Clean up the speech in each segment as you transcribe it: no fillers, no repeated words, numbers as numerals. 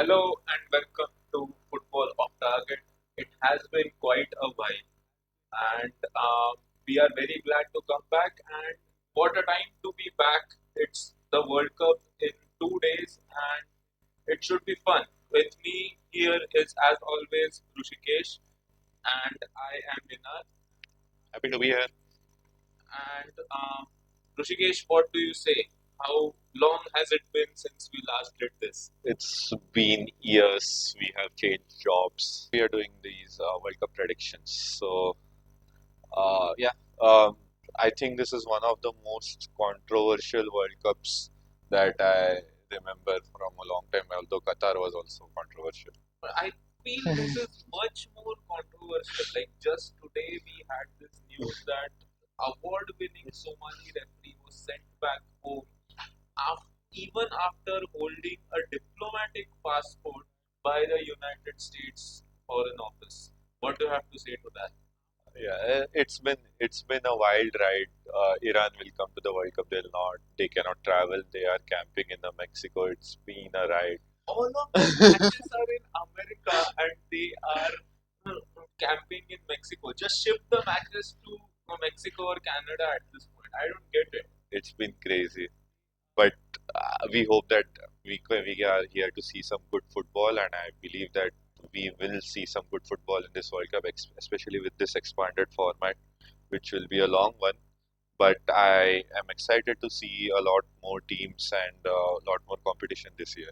Hello and welcome to Football Off Target. It has been quite a while, and we are very glad to come back. And what a time to be back! It's the World Cup in 2 days, and it should be fun. With me here is, as always, Rushikesh, and I am Vinod. Happy to be here. And Rushikesh, what do you say? How long has it been since we last did this? It's been years. We have changed jobs. We are doing these World Cup predictions. Yeah, um, I think this is one of the most controversial World Cups that I remember from a long time, although Qatar was also controversial. I feel this is much more controversial. Like just today, we had this news that award-winning Somali referee was sent back home even after holding a diplomatic passport by the United States Foreign Office. What do you have to say to that? Yeah, it's been a wild ride. Iran will come to the World Cup. They'll not. They cannot travel. They are camping in the Mexico. It's been a ride. All of the matches are in America and they are camping in Mexico. Just ship the matches to Mexico or Canada at this point. I don't get it. It's been crazy. But we hope that we are here to see some good football, and I believe that we will see some good football in this World Cup, especially with this expanded format, which will be a long one. But I am excited to see a lot more teams and a lot more competition this year.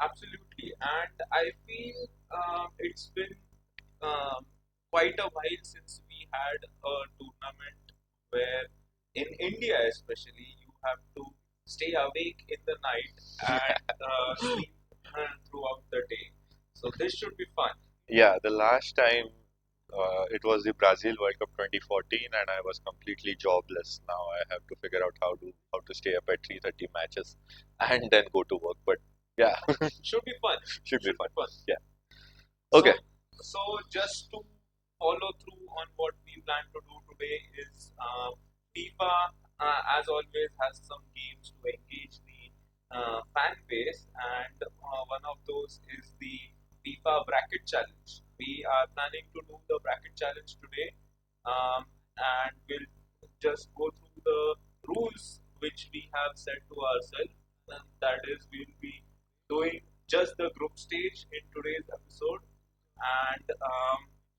Absolutely. And I feel it's been um, quite a while since we had a tournament where, in India especially, you have to stay awake in the night and sleep throughout the day. So this should be fun. Yeah, the last time it was the Brazil World Cup 2014, and I was completely jobless. Now I have to figure out how to stay up at 3:30 matches and then go to work. But yeah, Should be fun. should be fun. Fun. Yeah. So, Okay. so just to follow through on what we plan to do today is FIFA, as always, has some games to engage the fan base, and one of those is the FIFA Bracket Challenge. We are planning to do the Bracket Challenge today, and we'll just go through the rules which we have set to ourselves. And that is, we'll be doing just the group stage in today's episode, and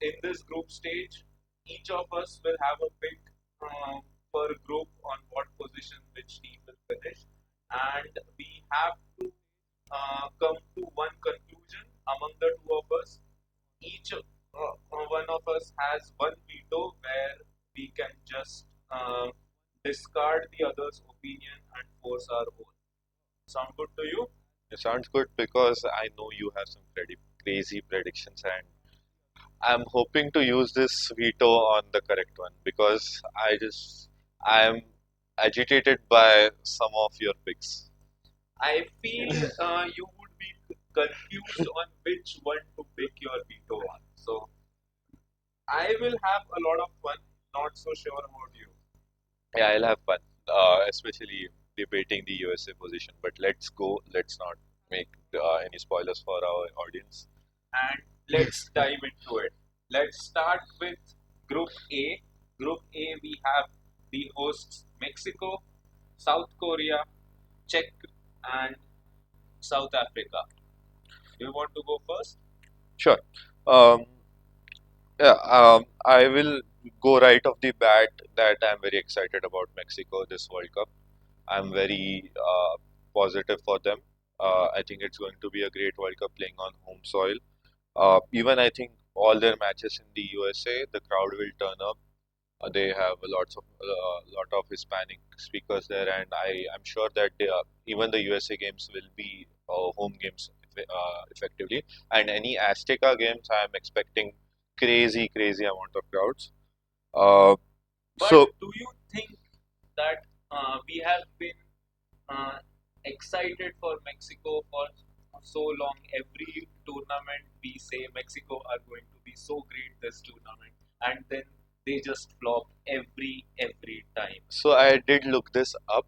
in this group stage, each of us will have a pick per group on what position which team will finish, and we have to come to one conclusion among the two of us. Each one of us has one veto where we can just discard the other's opinion and force our own. Sound good to you? It sounds good because I know you have some pretty crazy predictions, and I'm hoping to use this veto on the correct one because I'm agitated by some of your picks. I feel you would be confused on which one to pick your veto on. So I will have a lot of fun. Not so sure about you. Yeah, I'll have fun, especially debating the USA position. But let's go. Let's not make any spoilers for our audience. And let's dive into it. Let's start with Group A. Group A, we have the hosts Mexico, South Korea, Czech, and South Africa. Do you want to go first? Sure. Um, yeah, I will go right off the bat that I'm very excited about Mexico this World Cup. I'm very positive for them. I think it's going to be a great World Cup playing on home soil. Even I think all their matches in the USA, the crowd will turn up. They have a lot of Hispanic speakers there, and I'm sure that even the USA games will be home games effectively. And any Azteca games, I'm expecting crazy amount of crowds. Uh, But so do you think that we have been uh, excited for Mexico for so long? Every tournament we say Mexico are going to be so great this tournament, and then they just flop every time. so I did look this up.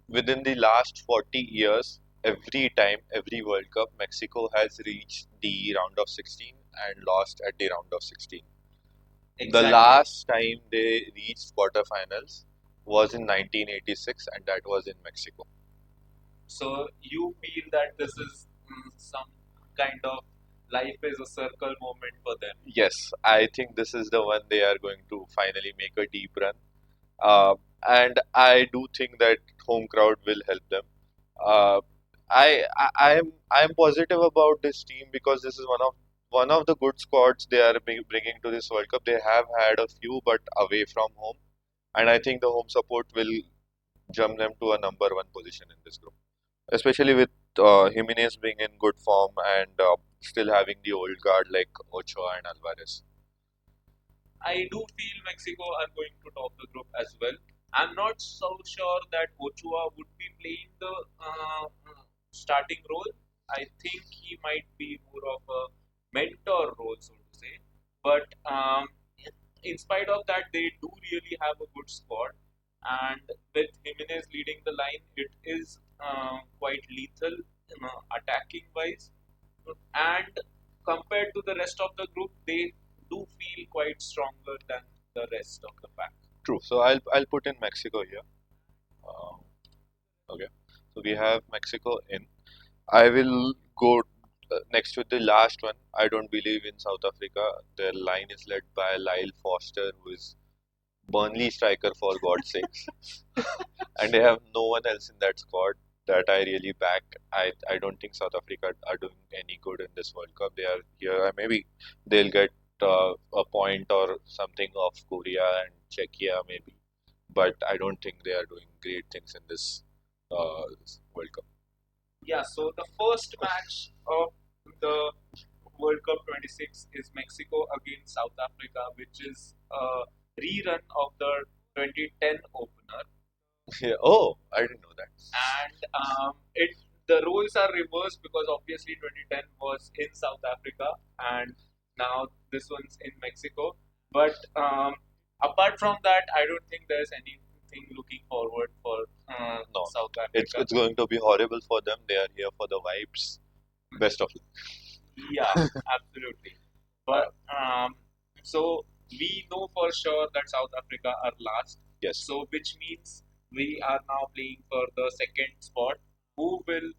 Within the last 40 years, every time, every World Cup, Mexico has reached the round of 16 and lost at the round of 16. The Exactly. last time they reached quarterfinals was in 1986, and that was in Mexico. So you feel that this is some kind of life is a circle moment for them. Yes, I think this is the one they are going to finally make a deep run. Uh, and I do think that home crowd will help them. Uh, I am positive about this team because this is one of the good squads they are bringing to this World Cup. They have had a few, but away from home, and I think the home support will jump them to a number one position in this group, especially with Jimenez being in good form and still having the old guard like Ochoa and Alvarez. I do feel Mexico are going to top the group as well. I'm not so sure that Ochoa would be playing the starting role. I think he might be more of a mentor role, so to say. But in spite of that, they do really have a good squad. And with Jimenez leading the line, it is quite lethal attacking wise. And compared to the rest of the group, they do feel quite stronger than the rest of the pack. True. So I'll put in Mexico here. Um, okay. So we have Mexico in. I will go next with the last one. I don't believe in South Africa. Their line is led by Lyle Foster, who is Burnley striker for God's sakes, and they have no one else in that squad that I really back. I don't think South Africa are doing any good in this World Cup. They are here. Maybe they'll get a point or something of Korea and Czechia, maybe, but I don't think they are doing great things in this World Cup. Yeah, so the first match of the World Cup 26 is Mexico against South Africa, which is a rerun of the 2010 opener. Yeah. Oh, I didn't know that. And it the roles are reversed because obviously 2010 was in South Africa and now this one's in Mexico. But apart from that, I don't think there's anything looking forward for No, South it's Africa. it's going to be horrible for them. They are here for the vibes. Best of luck. Yeah, absolutely. But so we know for sure that South Africa are last. Yes. So which means we are now playing for the second spot. Who will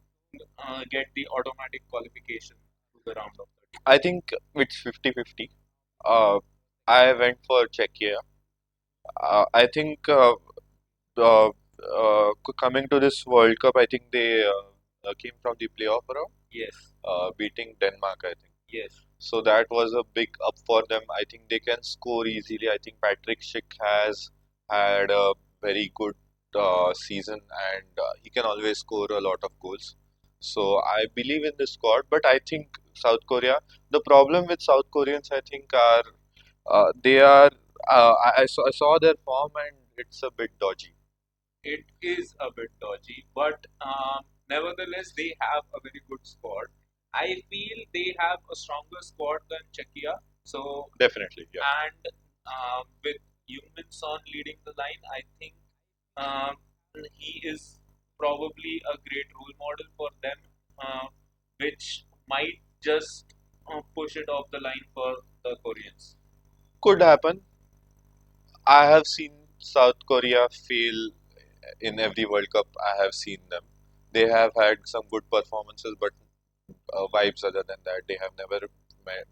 get the automatic qualification to the round of 30? I think it's 50-50. Uh, I went for Czechia. I think coming to this World Cup, I think they came from the playoff round, Yes, beating Denmark, I think. yes. So that was a big up for them. I think they can score easily. I think Patrick Schick has had a very good season and he can always score a lot of goals. So I believe in the squad, but I think South Korea. The problem with South Koreans, I think, are they are. I saw their form and it's a bit dodgy. It is a bit dodgy, but nevertheless, they have a very good squad. I feel they have a stronger squad than Czechia. So, Definitely, yeah. and with Heung-min Son leading the line, I think um, he is probably a great role model for them, which might just push it off the line for the Koreans. Could happen. I have seen South Korea fail in every World Cup I have seen them. They have had some good performances, but vibes other than that, they have never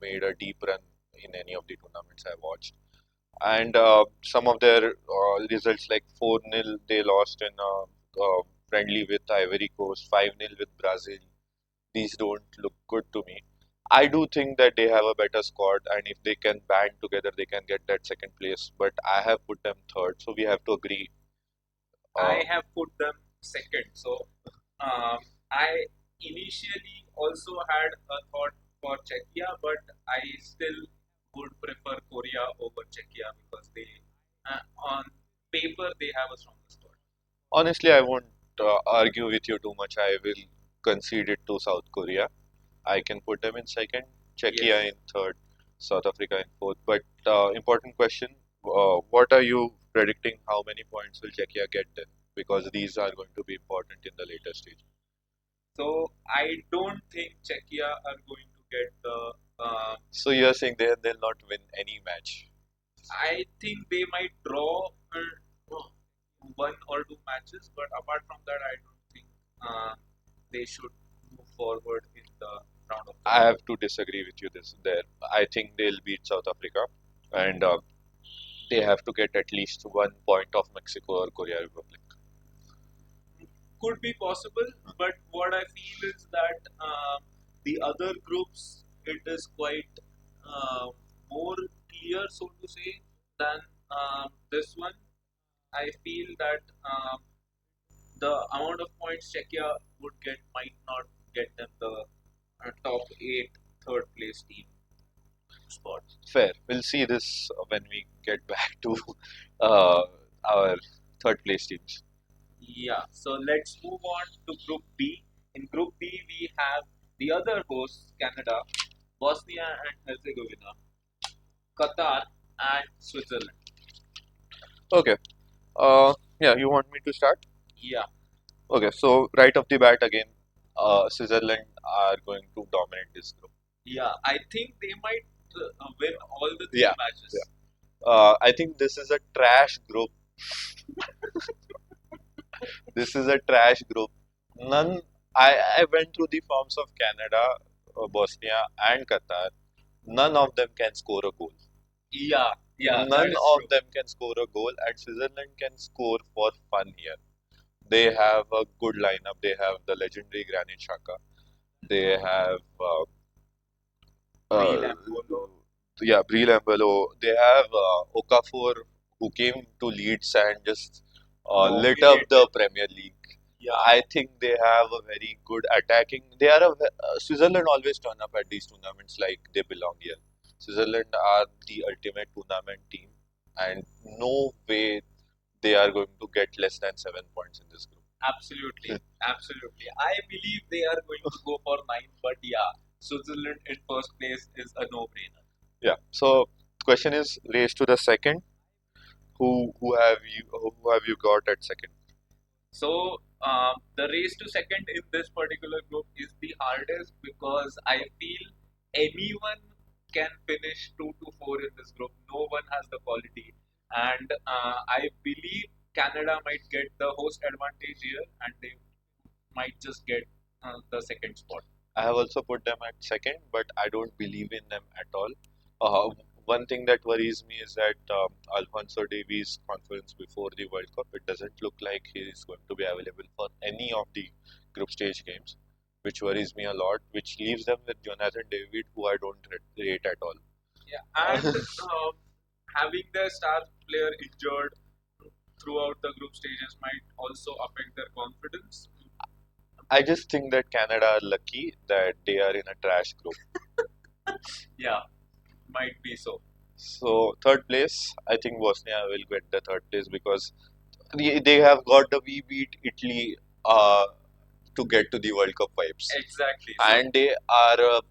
made a deep run in any of the tournaments I watched. And some of their results, like 4-0, they lost in a friendly with Ivory Coast, 5-0 with Brazil. These don't look good to me. I do think that they have a better squad, and if they can band together, they can get that second place. But I have put them third, so we have to agree. I have put them second. So I initially also had a thought for Czechia, but I still would prefer Korea over Czechia because they, on paper, they have a stronger squad. Honestly, I won't argue with you too much. I will concede it to South Korea. I can put them in second, Czechia Yes. in third, South Africa in fourth. But important question: what are you predicting? How many points will Czechia get then? Because these are going to be important in the later stage. So I don't think Czechia are going to get the. So you're saying they'll not win any match? I think they might draw one or two matches, but apart from that, I don't think they should move forward in the round of I 32. have to disagree with you this there. I think they'll beat South Africa, and they have to get at least 1 point of Mexico or Korea Republic. Could be possible, but what I feel is that the other groups it is quite more clear, so to say, than this one. I feel that the amount of points Czechia would get might not get them the top eight third place team spot. Fair. We'll see this when we get back to uh, our third place teams. Yeah, so let's move on to Group B. In Group B, we have the other hosts Canada, Bosnia and Herzegovina, Qatar, and Switzerland. Okay. Yeah, you want me to start? Yeah, Okay, so right off the bat again, Switzerland are going to dominate this group. yeah, I think they might win all the three Yeah, matches. yeah. I think this is a trash group. This is a trash group. None. I went through the forms of Canada, Bosnia, and Qatar. None of them can score a goal. Yeah, yeah, that None is of true. them can score a goal, and Switzerland can score for fun here. They have a good lineup. They have the legendary Granit Xhaka. They have Real uh, Embolo. yeah, Breel Embolo. They have Okafor, who came to Leeds and just lit up the Dominated. Premier League. Yeah, I think they have a very good attacking. They are Switzerland always turn up at these tournaments like they belong here. Switzerland are the ultimate tournament team, and no way they are going to get less than 7 points in this group. absolutely, absolutely. I believe they are going to go for nine, but yeah, Switzerland in first place is a no-brainer. Yeah. So question is race to the second. Who have you got at second? So the race to second in this particular group is the hardest because I feel anyone can finish 2 to 4 in this group. No one has the quality, and I believe Canada might get the host advantage here, and they might just get the second spot. I have also put them at second, but I don't believe in them at all. Uh, One thing that worries me is that Alfonso Davies' conference before the World Cup, it doesn't look like he is going to be available for any of the group stage games, which worries me a lot, which leaves them with Jonathan David, who I don't rate at all. Yeah, and having their star player injured throughout the group stages might also affect their confidence. I just think that Canada are lucky that they are in a trash group. Yeah, might be so. So third place, I think Bosnia will get the third place because they have got the we beat Italy to get to the World Cup vibes, Exactly. and they are a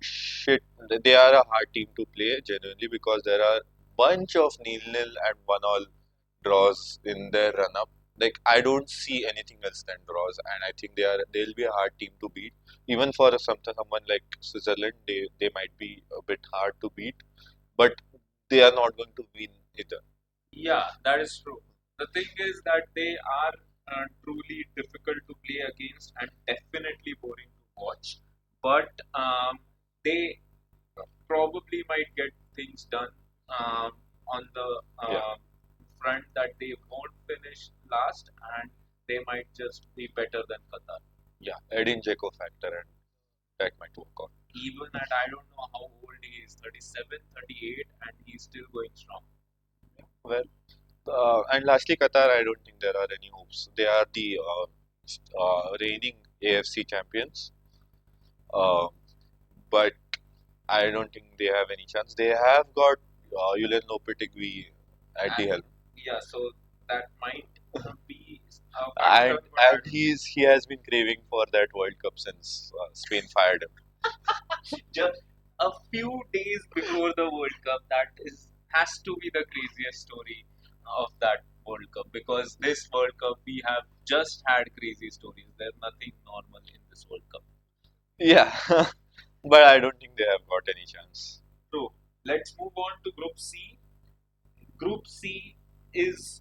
shit. They are a hard team to play genuinely because there are bunch of nil-nil and one-all draws in their run-up. Like I don't see anything else than draws, and I think they'll be a hard team to beat. Even for someone like Switzerland, they might be a bit hard to beat, but they are not going to win either. Yeah, that is true. The thing is that they are truly difficult to play against and definitely boring to watch. But they probably might get things done on the Yeah, front that they won't finish last and they might just be better than Qatar. yeah, Edin Dzeko factor, and that might work out. Even at I don't know how old he is, 37, 38, and he's still going strong. Well, and lastly, Qatar, I don't think there are any hopes. They are the reigning AFC champions, uh, but I don't think they have any chance. They have got Julian Lopetegui at the And helm, yeah, so that might be a and factor, but I don't. he has been craving for that World Cup since Spain fired him. Just a few days before the World Cup, that is has to be the craziest story of that World Cup, because this World Cup we have just had crazy stories. There's nothing normal in this World Cup. Yeah, but I don't think they have got any chance. So let's move on to Group C. Group C is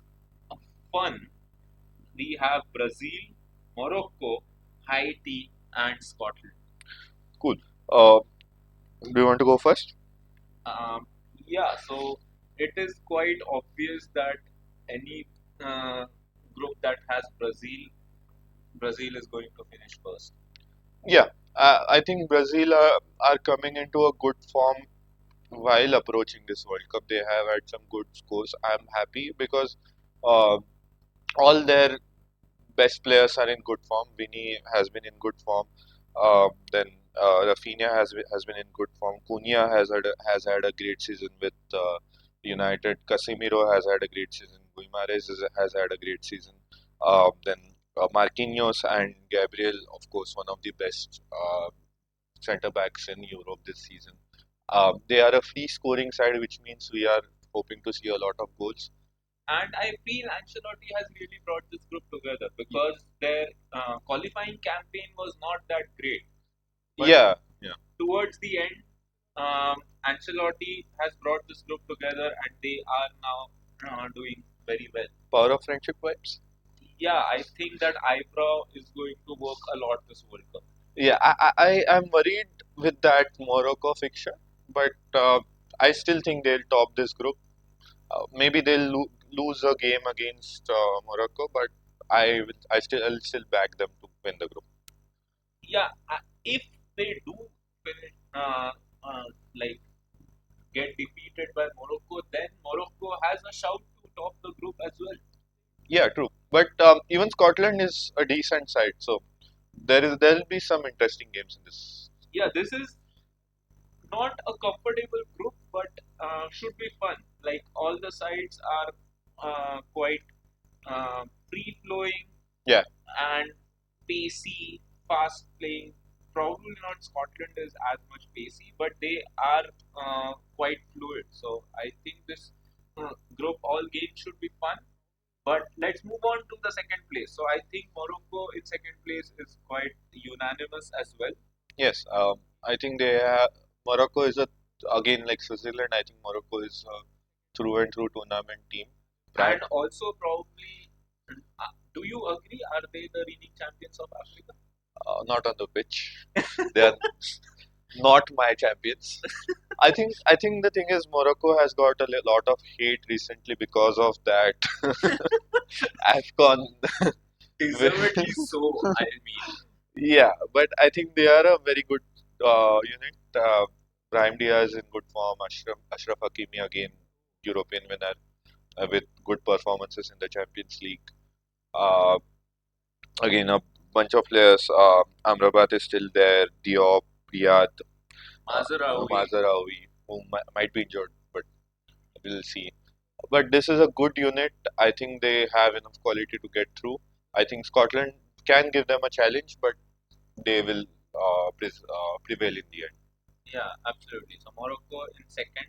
fun. We have Brazil, Morocco, Haiti, and Scotland. Cool. Uh, do you want to go first? Um, yeah, so it is quite obvious that any uh, group that has Brazil is going to finish first. Yeah, I think Brazil are coming into a good form while approaching this World Cup. They have had some good scores. I'm happy because uh, all their best players are in good form. Vinny has been in good form. Then Rafinha has been in good form. Cunha has had a great season with United. Casemiro has had a great season. Guimarães has had a great season. Then Marquinhos and Gabriel, of course, one of the best centre backs in Europe this season. They are a free scoring side, which means we are hoping to see a lot of goals. And I feel Ancelotti has really brought this group together, because their qualifying campaign was not that great. But Yeah, yeah. towards the end, Ancelotti has brought this group together, and they are now doing very well. Power of friendship vibes. Yeah, I think that eyebrow is going to work a lot this World Cup. Yeah, I am worried with that Morocco fixture, but I still think they'll top this group. Maybe they'll lose a game against Morocco, but I'll still back them to win the group. Yeah, if they do finish, like get defeated by Morocco, then Morocco has a shout to top the group as well. Yeah, true. But even Scotland is a decent side, so there'll be some interesting games in this. Yeah, this is not a comfortable group, but should be fun. Like, all the sides are quite free flowing Yeah, and pacey, fast playing. Probably not Scotland is as much pacey, but they are quite fluid. So I think this group all games should be fun. But let's move on to the second place. So I think Morocco in second place is quite unanimous as well. yes. I think they have, Morocco is a again like Switzerland. I think Morocco is a through and through tournament team. And Brand also, probably, do you agree? Are they the reigning champions of Africa? not on the pitch. They are not my champions. I think the thing is Morocco has got a lot of hate recently because of that AFCON. Deservedly so, I mean. Yeah, but I think they are a very good unit. Brahim Diaz in good form. Ashraf Hakimi again, European winner with good performances in the Champions League. Uh, Again, a bunch of players. Amrabat is still there. Diop, Riyad, Mazraoui. Mazaraoui, who might be injured, but we'll see. But this is a good unit. I think they have enough quality to get through. I think Scotland can give them a challenge, but they will prevail in the end. Yeah, absolutely. So Morocco in second.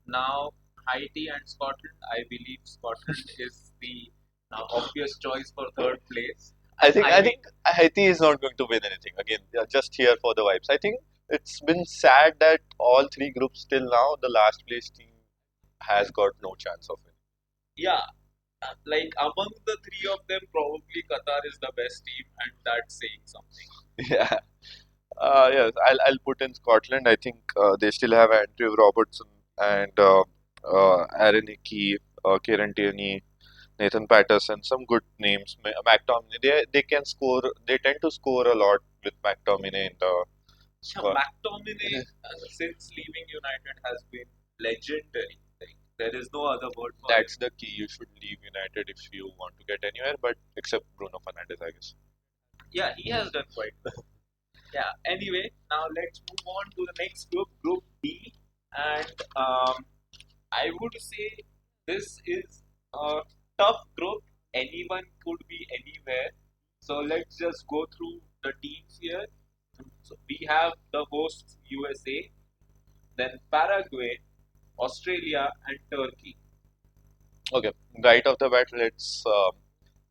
Now Haiti and Scotland. I believe Scotland is the obvious choice for third place. I think Haiti is not going to win anything. Again, they are just here for the vibes. I think it's been sad that all three groups till now, the last place team has got no chance of winning. Yeah, like among the three of them, probably Qatar is the best team, and that's saying something. Yeah. Yes, I'll put in Scotland. I think they still have Andrew Robertson and Aaron Hickey, Kieran Tierney, Nathan Patterson, some good names. McTominay, they can score. They tend to score a lot with McTominay in the squad. McTominay, since leaving United, has been legendary. Like, there is no other word for it. That's the key. You should leave United if you want to get anywhere, but except Bruno Fernandes, I guess. Yeah, he has done quite well. Yeah. Anyway, now let's move on to the next group, Group D, and I would say this is a tough group. Anyone could be anywhere. So let's just go through the teams here. So we have the hosts USA, then Paraguay, Australia, and Turkey. Okay, right off the bat, let's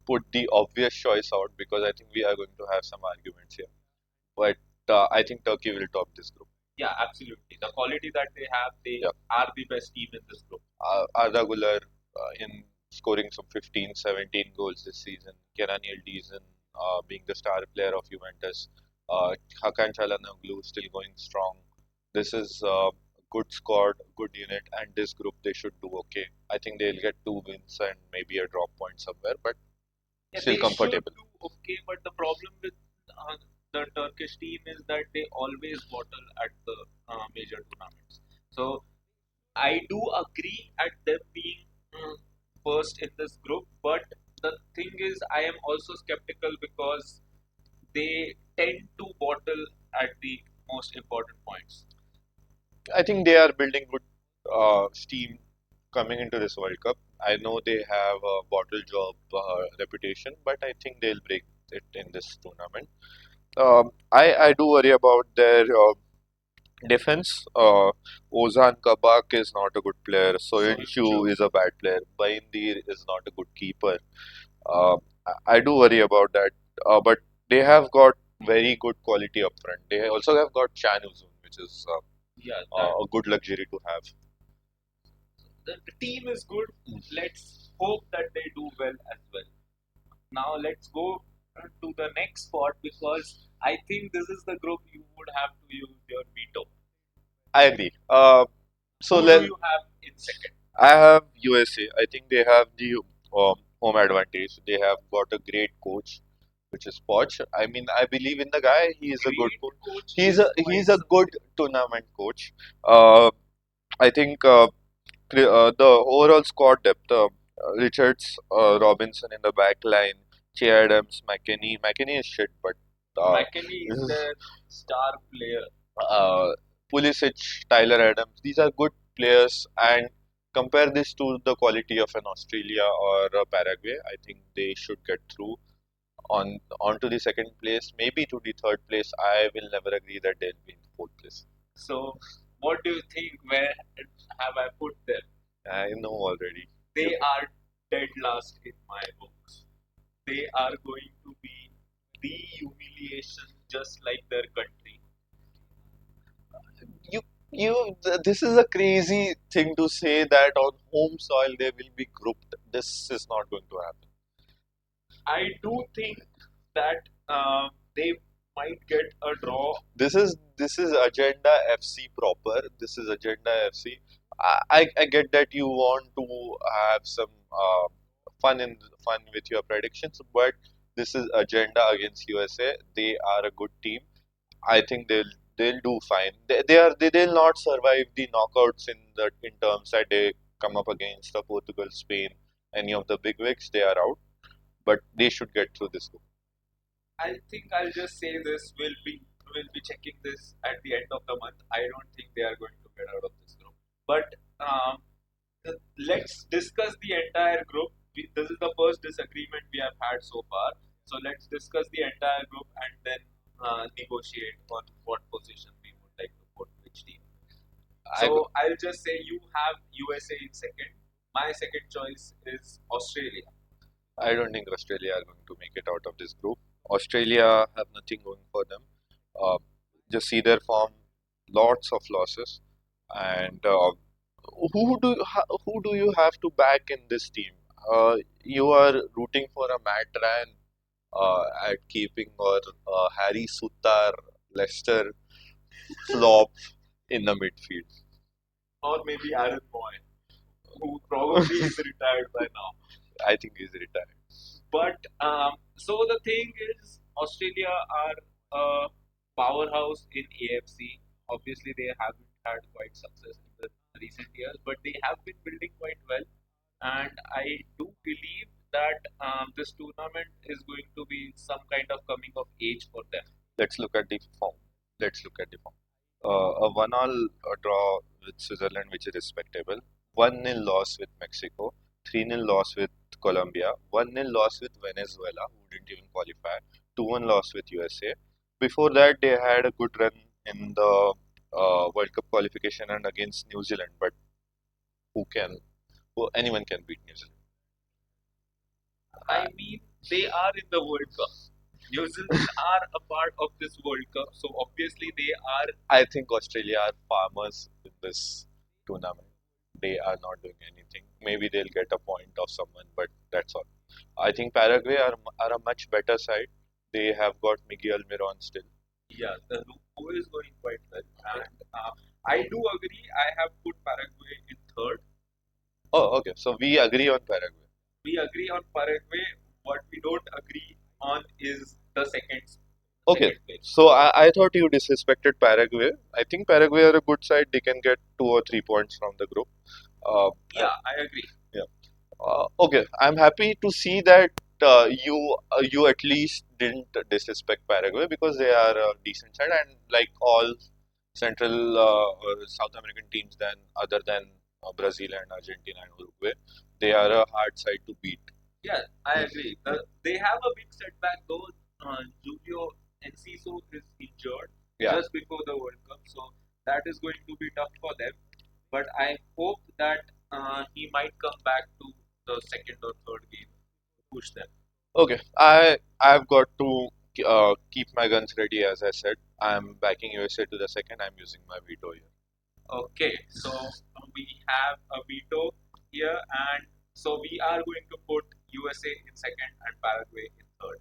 put the obvious choice out because I think we are going to have some arguments here. But I think Turkey will top this group. Yeah, absolutely. The quality that they have, they Yeah, are the best team in this group. Arda Güler in scoring some 15, 17 goals this season. Kenan Yildiz being the star player of Juventus. Hakan Çalhanoğlu still going strong. This is a good squad, good unit, and this group they should do okay. I think they'll get 2 wins and maybe a drop point somewhere, but Yeah, still they should comfortable. do okay, but the problem with the Turkish team is that they always bottle at the major tournaments. So I do agree at them being first in this group, but the thing is, I am also skeptical because they tend to bottle at the most important points. I think they are building good steam coming into this World Cup. I know they have a bottle job reputation, but I think they'll break it in this tournament. I do worry about their defense. Ozan Kabak is not a good player. Soyuncu is a bad player. Bayindir is not a good keeper. I do worry about that. But they have got very good quality up front. They also have got Chan Uzun, which is Yeah, that a good luxury to have. the team is good. Let's hope that they do well as well. Now let's go to the next spot because I think this is the group you would have to use your veto. I agree. So Who do let you have in second? I have USA. I think they have the home advantage. They have got a great coach, which is Poch. I mean, I believe in the guy. He is a good Great coach. coach He's is a quite he's a good tournament coach. Uh, I think the overall squad depth. Richards, Robinson in the back line, Che Adams, McKennie. McKennie is shit, but McKennie is the star player. uh, Pulisic, Tyler Adams. These are good players, and compare this to the quality of an Australia or a Paraguay. I think they should get through onto the second place, maybe to the third place. I will never agree that they'll be in the fourth place. So, what do you think? Where have I put them? I know already. They are dead last in my books. They are going to be the humiliation, just like their country. You this is a crazy thing to say that on home soil they will be grouped. This is not going to happen. I do think that they might get a draw. This is Agenda FC proper. This is Agenda FC. I get that you want to have some fun with your predictions, but this is Agenda against USA. They are a good team. I think they'll do fine. They'll not survive the knockouts in terms that they come up against the Portugal, Spain, any of the big wigs. They are out, but they should get through this group. I think I'll just say this: we'll be checking this at the end of the month. I don't think they are going to get out of this group. But um, let's discuss the entire group. This is the first disagreement we have had so far. So let's discuss the entire group and then negotiate on what position we would like to put which team. I So I'll just say you have USA in second. My second choice is Australia. I don't think Australia are going to make it out of this group. Australia have nothing going for them. Uh, just see their form, lots of losses, and who do you have to back in this team? You are rooting for a Matt Ryan at keeping or Harry Sutar, Leicester flop in the midfield. Or maybe Aaron Moy, who probably is retired by now. I think he's retired. But so the thing is, Australia are a powerhouse in AFC. Obviously, they haven't had quite success in the recent years, but they have been building quite well. And I do believe that this tournament is going to be some kind of coming of age for them. Let's look at the form. Let's look at the form. A one-all draw with Switzerland, which is respectable. 1-0 loss with Mexico. 3-0 loss with Colombia. 1-0 loss with Venezuela, who didn't even qualify. 2-1 loss with USA. Before that, they had a good run in the World Cup qualification and against New Zealand. But who can? Well, anyone can beat New Zealand. I mean, they are in the World Cup. New Zealand are a part of this World Cup, so obviously they are. I think Australia are farmers in this tournament. They are not doing anything. Maybe they'll get a point of someone, but that's all. I think Paraguay are a much better side. They have got Miguel Almiron still. Yeah, the Lupo is going quite well, and I do agree. I have put Paraguay in third. Oh, okay. So we agree on Paraguay. We agree on Paraguay. What we don't agree on is the Okay. second place. So I thought you disrespected Paraguay. I think Paraguay are a good side. They can get 2 or 3 points from the group. Yeah, I agree. Yeah. Okay, I'm happy to see that you at least didn't disrespect Paraguay because they are a decent side and like all Central or South American teams then other than Brazil and Argentina and Uruguay, they are a hard side to beat. Yeah, I agree. They have a big setback though. Julio Enciso is injured Yeah. just before the World Cup, so that is going to be tough for them. But I hope that he might come back to the second or third game to push them. Okay, I've got to keep my guns ready as I said. I'm backing USA to the second. I'm using my veto here. Okay, so we have a veto here, and so we are going to put USA in second and Paraguay in third.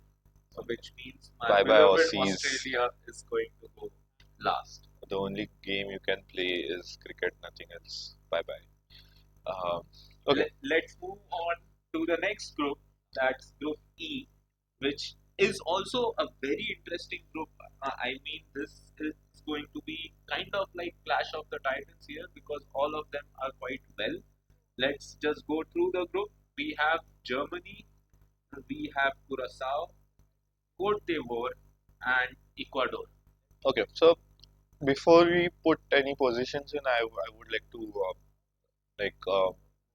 So which means my Bye bye beloved Aussies. Australia is going to go last. The only game you can play is cricket, nothing else. Bye bye. Okay. Let's move on to the next group. That's Group E, which is also a very interesting group. I mean, this is going to be kind of like Clash of the Titans here because all of them are quite well. Let's just go through the group. We have Germany, we have Curacao, Cote d'Ivoire, and Ecuador. Okay. So before we put any positions in, I would like to like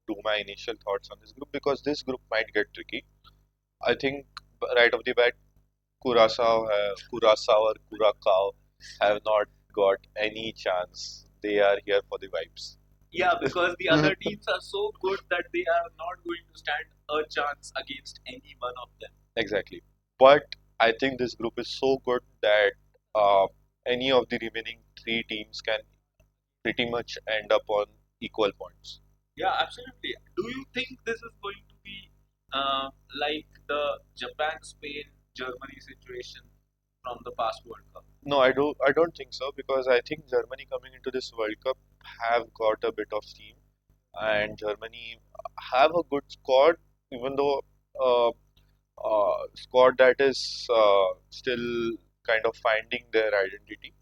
do my initial thoughts on this group because this group might get tricky. I think right off the bat, Curacao or Curacao have not got any chance. They are here for the vibes. Yeah, because the other teams are so good that they are not going to stand a chance against any one of them. Exactly. But I think this group is so good that uh, any of the remaining 3 teams can pretty much end up on equal points. Yeah, absolutely. Do you think this is going to be like the Japan, Spain, Germany situation from the past World Cup? No, I don't think so because I think Germany coming into this World Cup have got a bit of steam and Germany have a good squad even though squad that is still kind of finding their identity.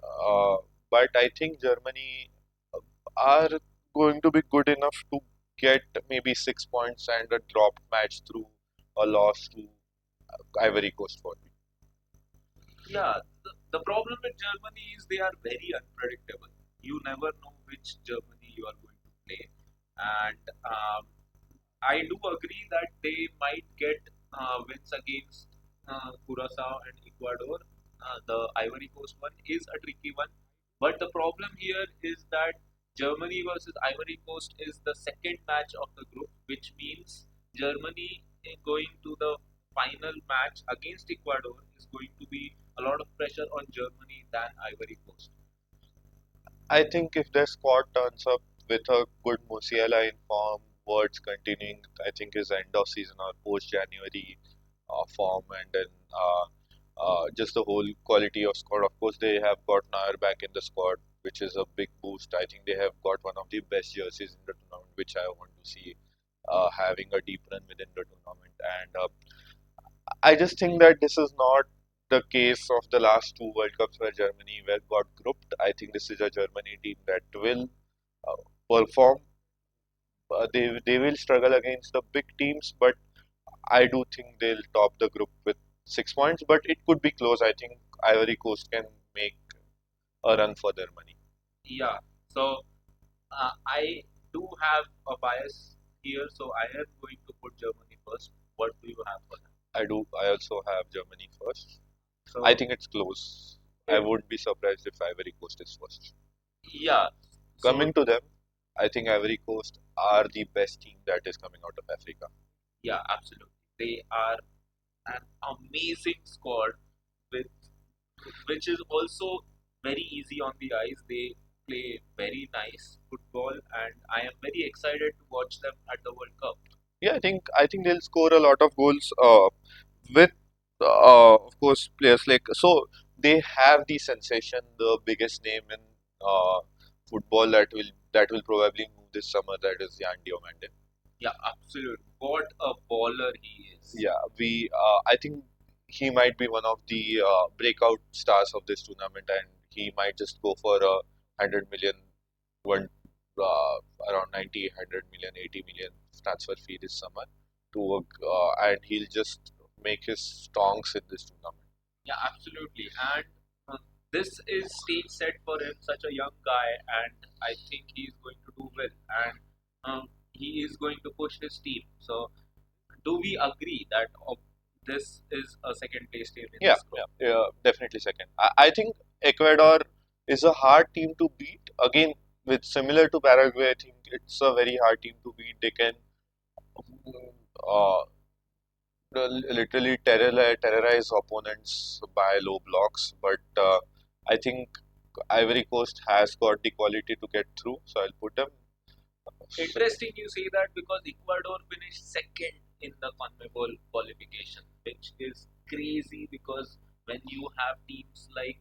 Uh, but I think Germany are going to be good enough to get maybe 6 points and a dropped match through a loss to Ivory Coast for me. Yeah, the problem with Germany is they are very unpredictable. You never know which Germany you are going to play. And I do agree that they might get wins against Curacao and Ecuador. The Ivory Coast one is a tricky one. But the problem here is that Germany versus Ivory Coast is the second match of the group, which means Germany going to the final match against Ecuador is going to be a lot of pressure on Germany than Ivory Coast. I think if their squad turns up with a good Musiala in form, Words continuing, I think his end of season or post January form, and then just the whole quality of squad. Of course, they have got Neuer back in the squad, which is a big boost. I think they have got one of the best jerseys in the tournament, which I want to see having a deep run within the tournament. And I just think that this is not the case of the last 2 World Cups where Germany were got grouped. I think this is a Germany team that will uh, perform. They will struggle against the big teams, but I do think they'll top the group with 6 points. But it could be close. I think Ivory Coast can make a run for their money. Yeah, so I do have a bias here, so I am going to put Germany first. What do you have for them? I do. I also have Germany first. So I think it's close. I wouldn't be surprised if Ivory Coast is first. yeah, so Coming to them. I think Ivory Coast are the best team that is coming out of Africa. Yeah, absolutely. They are an amazing squad with which is also very easy on the eyes. They play very nice football, and I am very excited to watch them at the World Cup. Yeah, I think they'll score a lot of goals. With of course players like so they have the sensation, the biggest name in uh, football that will probably move this summer. That is Yan Diomande. Yeah, absolutely. What a baller he is. Yeah, we I think he might be one of the breakout stars of this tournament, and he might just go for a 100 million one around 90, 100 million, 80 million transfer fee this summer to work, and he'll just make his stonks in this tournament. Yeah, absolutely. And this is stage set for him, such a young guy, and I think he is going to do well. And he is going to push his team. So, do we agree that this is a second place team in Yeah, this group? yeah, definitely second. I think Ecuador is a hard team to beat. Again, with similar to Paraguay, I think it's a very hard team to beat. They can uh, literally terrorize opponents by low blocks, but I think Ivory Coast has got the quality to get through, so I'll put them. Interesting you say that because Ecuador finished second in the CONMEBOL qualification, which is crazy because when you have teams like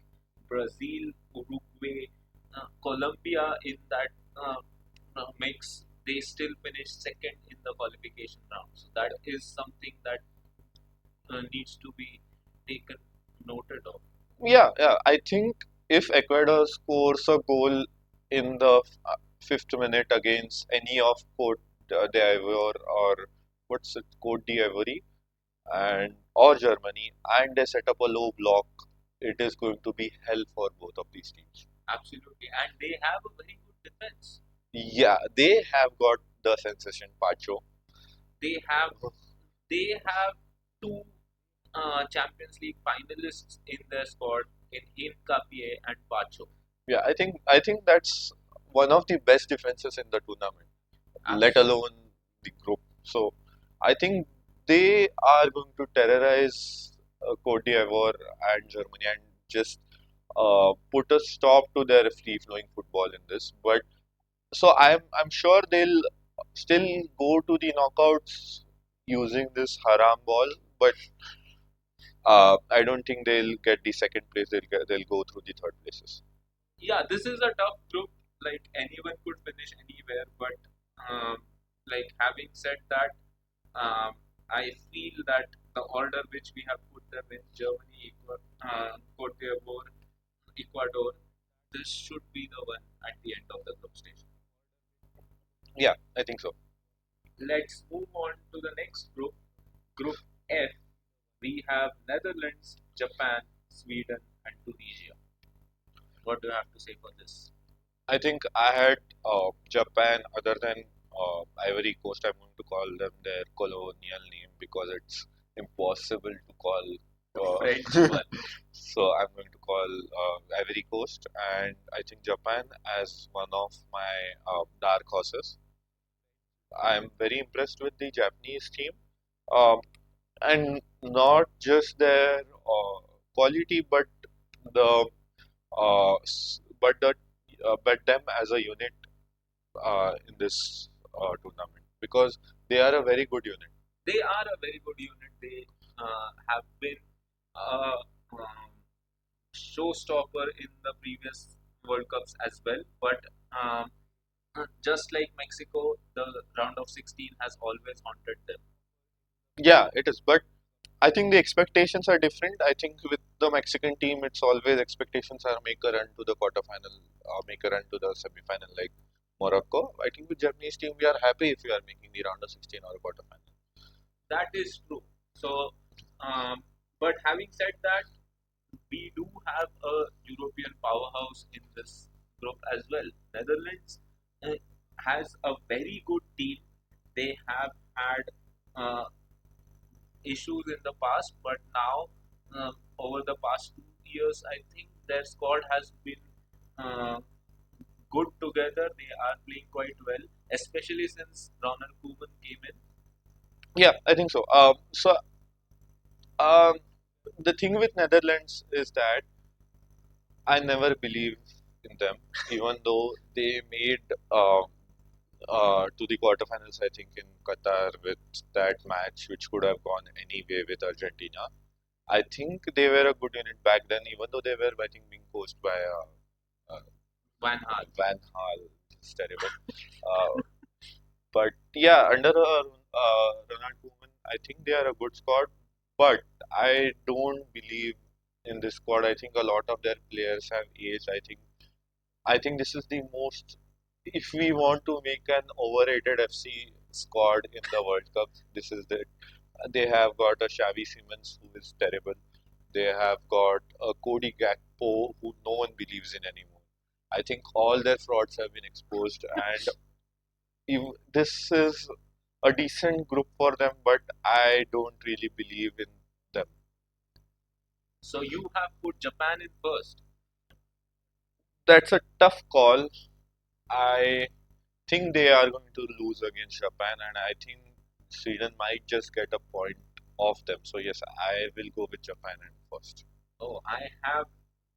Brazil, Uruguay, Colombia in that mix, they still finished second in the qualification round. So that is something that needs to be taken noted of. Yeah. I think if Ecuador scores a goal in the fifth minute against any of Cote d'Ivoire or what's it, Cote d'Ivoire and or Germany, and they set up a low block, it is going to be hell for both of these teams. Absolutely, and they have a very good defense. Yeah, they have got the sensation Pacho. They have they have two Champions League finalists in their squad in Nkapie and Pacho. Yeah, I think that's one of the best defenses in the tournament, let Absolutely. alone the group. So I think they are going to terrorize Cote d'Ivoire and Germany and just put a stop to their free-flowing football in this. But so I'm sure they'll still go to the knockouts using this haram ball, but I don't think they'll get the second place. They'll go through the third places. Yeah, this is a tough group. Like anyone could finish anywhere, but um, like having said that, I feel that the order which we have put them in Germany, Cote d'Ivoire, Ecuador, this should be the one at the end of the group stage. Yeah, I think so. Let's move on to the next group, Group F. We have Netherlands, Japan, Sweden, and Tunisia. What do you have to say for this? I think I had Japan, other than Ivory Coast. I'm going to call them their colonial name because it's impossible to call. The French one. So I'm going to call Ivory Coast, and I think Japan as one of my dark horses. I'm very impressed with the Japanese team, um, and not just their quality, the but them as a unit in this tournament because they are a very good unit. They are a very good unit. They have been a showstopper in the previous World Cups as well. But just like Mexico, the round of 16 has always haunted them. Yeah, it is. But I think the expectations are different. I think with the Mexican team, it's always expectations are make a run to the quarterfinal, make a run to the semi-final like Morocco. I think with Japanese team, we are happy if we are making the round of 16 or quarterfinal. That is true. So, but having said that, we do have a European powerhouse in this group as well. Netherlands uh, has a very good team. They have had issues in the past, but now over the past 2 years, I think their squad has been uh, good together. They are playing quite well, especially since Ronald Koeman came in. Yeah, I think so. Um, the thing with Netherlands is that I never believe in them, even though they made to the quarterfinals, I think, in Qatar with that match, which could have gone anyway with Argentina. I think they were a good unit back then, even though they were, I think, being coached by Van Gaal. Van Gaal. It's terrible. Uh, but yeah, under Ronald Koeman, I think they are a good squad. But I don't believe in this squad. I think a lot of their players have aged. I think this is the most. If we want to make an overrated FC squad in the World Cup, this is it. They have got a Xavi Simons who is terrible. They have got a Cody Gakpo who no one believes in anymore. I think all their frauds have been exposed, and if this is a decent group for them, but I don't really believe in them. So you have put Japan in first. That's a tough call. I think they are going to lose against Japan, and I think Sweden might just get a point off them. So yes, I will go with Japan in first. Oh, I have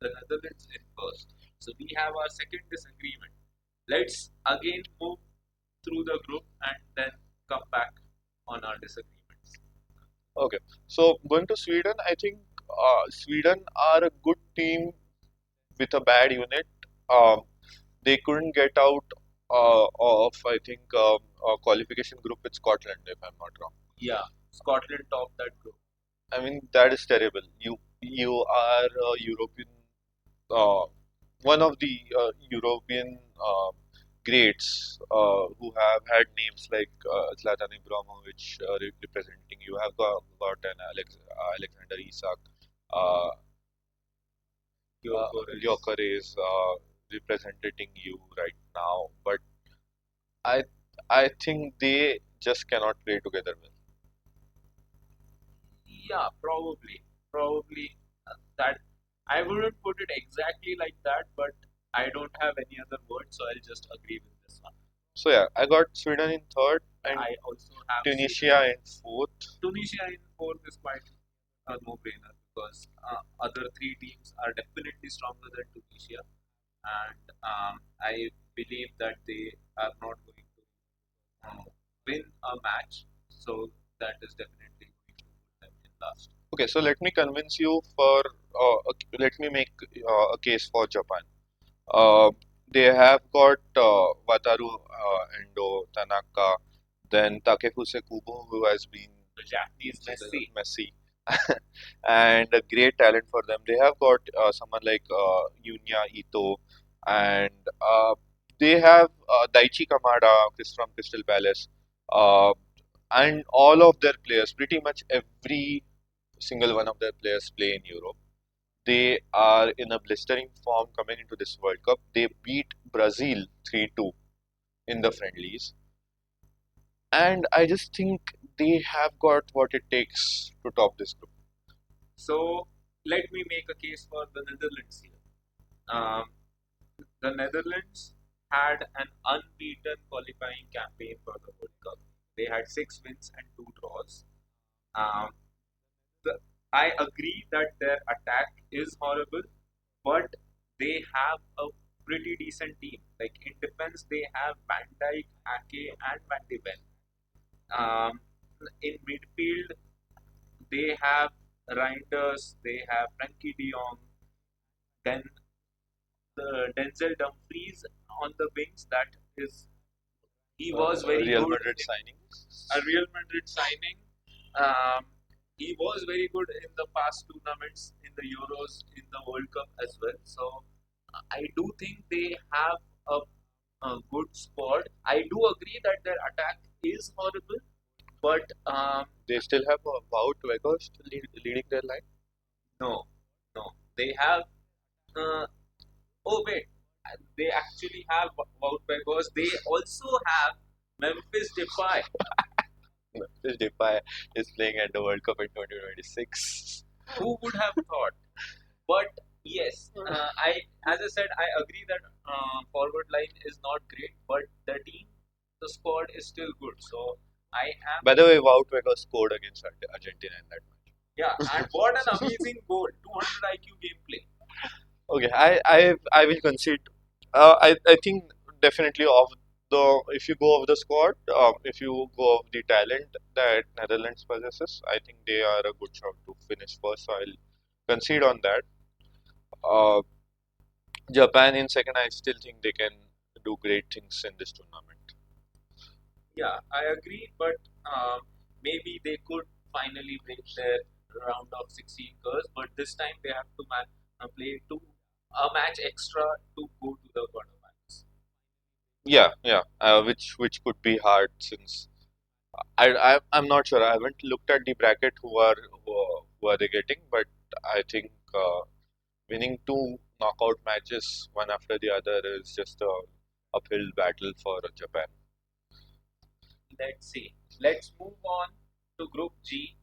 the Netherlands in first. So we have our second disagreement. Let's again move through the group and then come back on our disagreements. Okay, so going to Sweden, I think Sweden are a good team with a bad unit. Um, they couldn't get out of, I think, a qualification group with Scotland, if I'm not wrong. Yeah, Scotland topped that group. I mean, that is terrible. You are a European, uh, one of the European greats who have had names like Zlatan Ibrahimovic representing. You have got an Alexander Isak, uh, Gyökeres representing you right now, but I I think they just cannot play together well. Yeah, probably that. I wouldn't put it exactly like that, but I don't have any other word, so I'll just agree with this one. So yeah, I got Sweden in third and I also have Tunisia in fourth. Tunisia in fourth is quite a no-brainer because other three teams are definitely stronger than Tunisia, and I believe that they are not going to win a match, so that is definitely going to put them in last. Okay, so let me convince you for let me make a case for Japan. Uh, they have got Wataru Endo, Tanaka, then Takefuse Kubo, who has been The Japanese Messi. Messi, and a great talent for them. They have got someone like Yunya Ito, and they have Daichi Kamada from Crystal Palace, uh, and all of their players, pretty much every single one of their players play in Europe. They are in a blistering form coming into this World Cup. They beat Brazil 3-2 in the friendlies. And I just think they have got what it takes to top this group. So let me make a case for the Netherlands here. Um, the Netherlands had an unbeaten qualifying campaign for the World Cup. They had 6 wins and 2 draws. Um, the, I agree that their attack is horrible, but they have a pretty decent team. Like in defense, they have Van Dijk, Ake, and Van de Ven. In midfield, they have Reinders, they have Frankie De Jong, then the Denzel Dumfries on the wings. That is, he was very Real good. Madrid signing. A Real Madrid signing. Um, he was very good in the past tournaments, in the Euros, in the World Cup as well. So I do think they have a good squad. I do agree that their attack is horrible, but They still have Wout Weghorst leading their line. no, no, they have. Uh, oh wait, they actually have Wout Weghorst. They also have Memphis Depay. Memphis Depay is playing at the World Cup in 2026. Who would have thought? But Yes, as I said, I agree that forward line is not great, but the squad is still good. So I am, By the way, Wout Weghorst scored against Argentina in that match. yeah, and what an amazing goal, 200 IQ gameplay. Okay, I will concede. I think definitely of the if you go of the squad, if you go of the talent that Netherlands possesses, I think they are a good shot to finish first. So I'll concede on that. Uh, Japan in second, I still think they can do great things in this tournament. Yeah, I agree, but maybe they could finally break their round of 16 curse, but this time they have to play a match extra to go to the quarterfinals. Yeah, yeah, which could be hard since I'm not sure. I haven't looked at the bracket who are they getting, but I think winning two knockout matches one after the other is just a uphill battle for Japan. Let's see. Let's move on to Group G.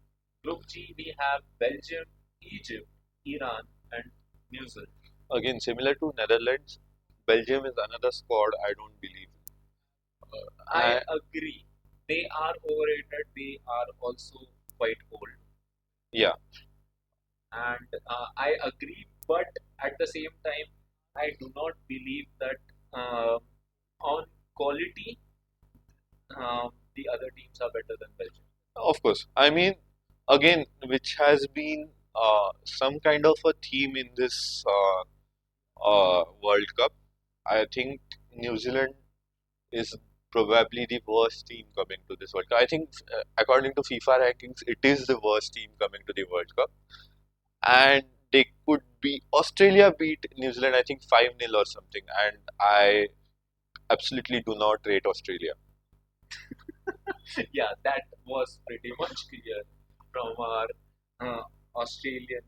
Group G, we have Belgium, Egypt, Iran, and New Zealand. Again, similar to Netherlands, Belgium is another squad I don't believe. I I agree. They are overrated. They are also quite old. Yeah, And I agree, but at the same time, I do not believe that on quality, the other teams are better than Belgium. of course. I mean, again, which has been some kind of a theme in this World Cup. I think New Zealand is probably the worst team coming to this World Cup. I think, according to FIFA rankings, it is the worst team coming to the World Cup, and they could be Australia beat New Zealand, I think 5-0 or something, and I absolutely do not rate Australia. Yeah, that was pretty much clear from our Australian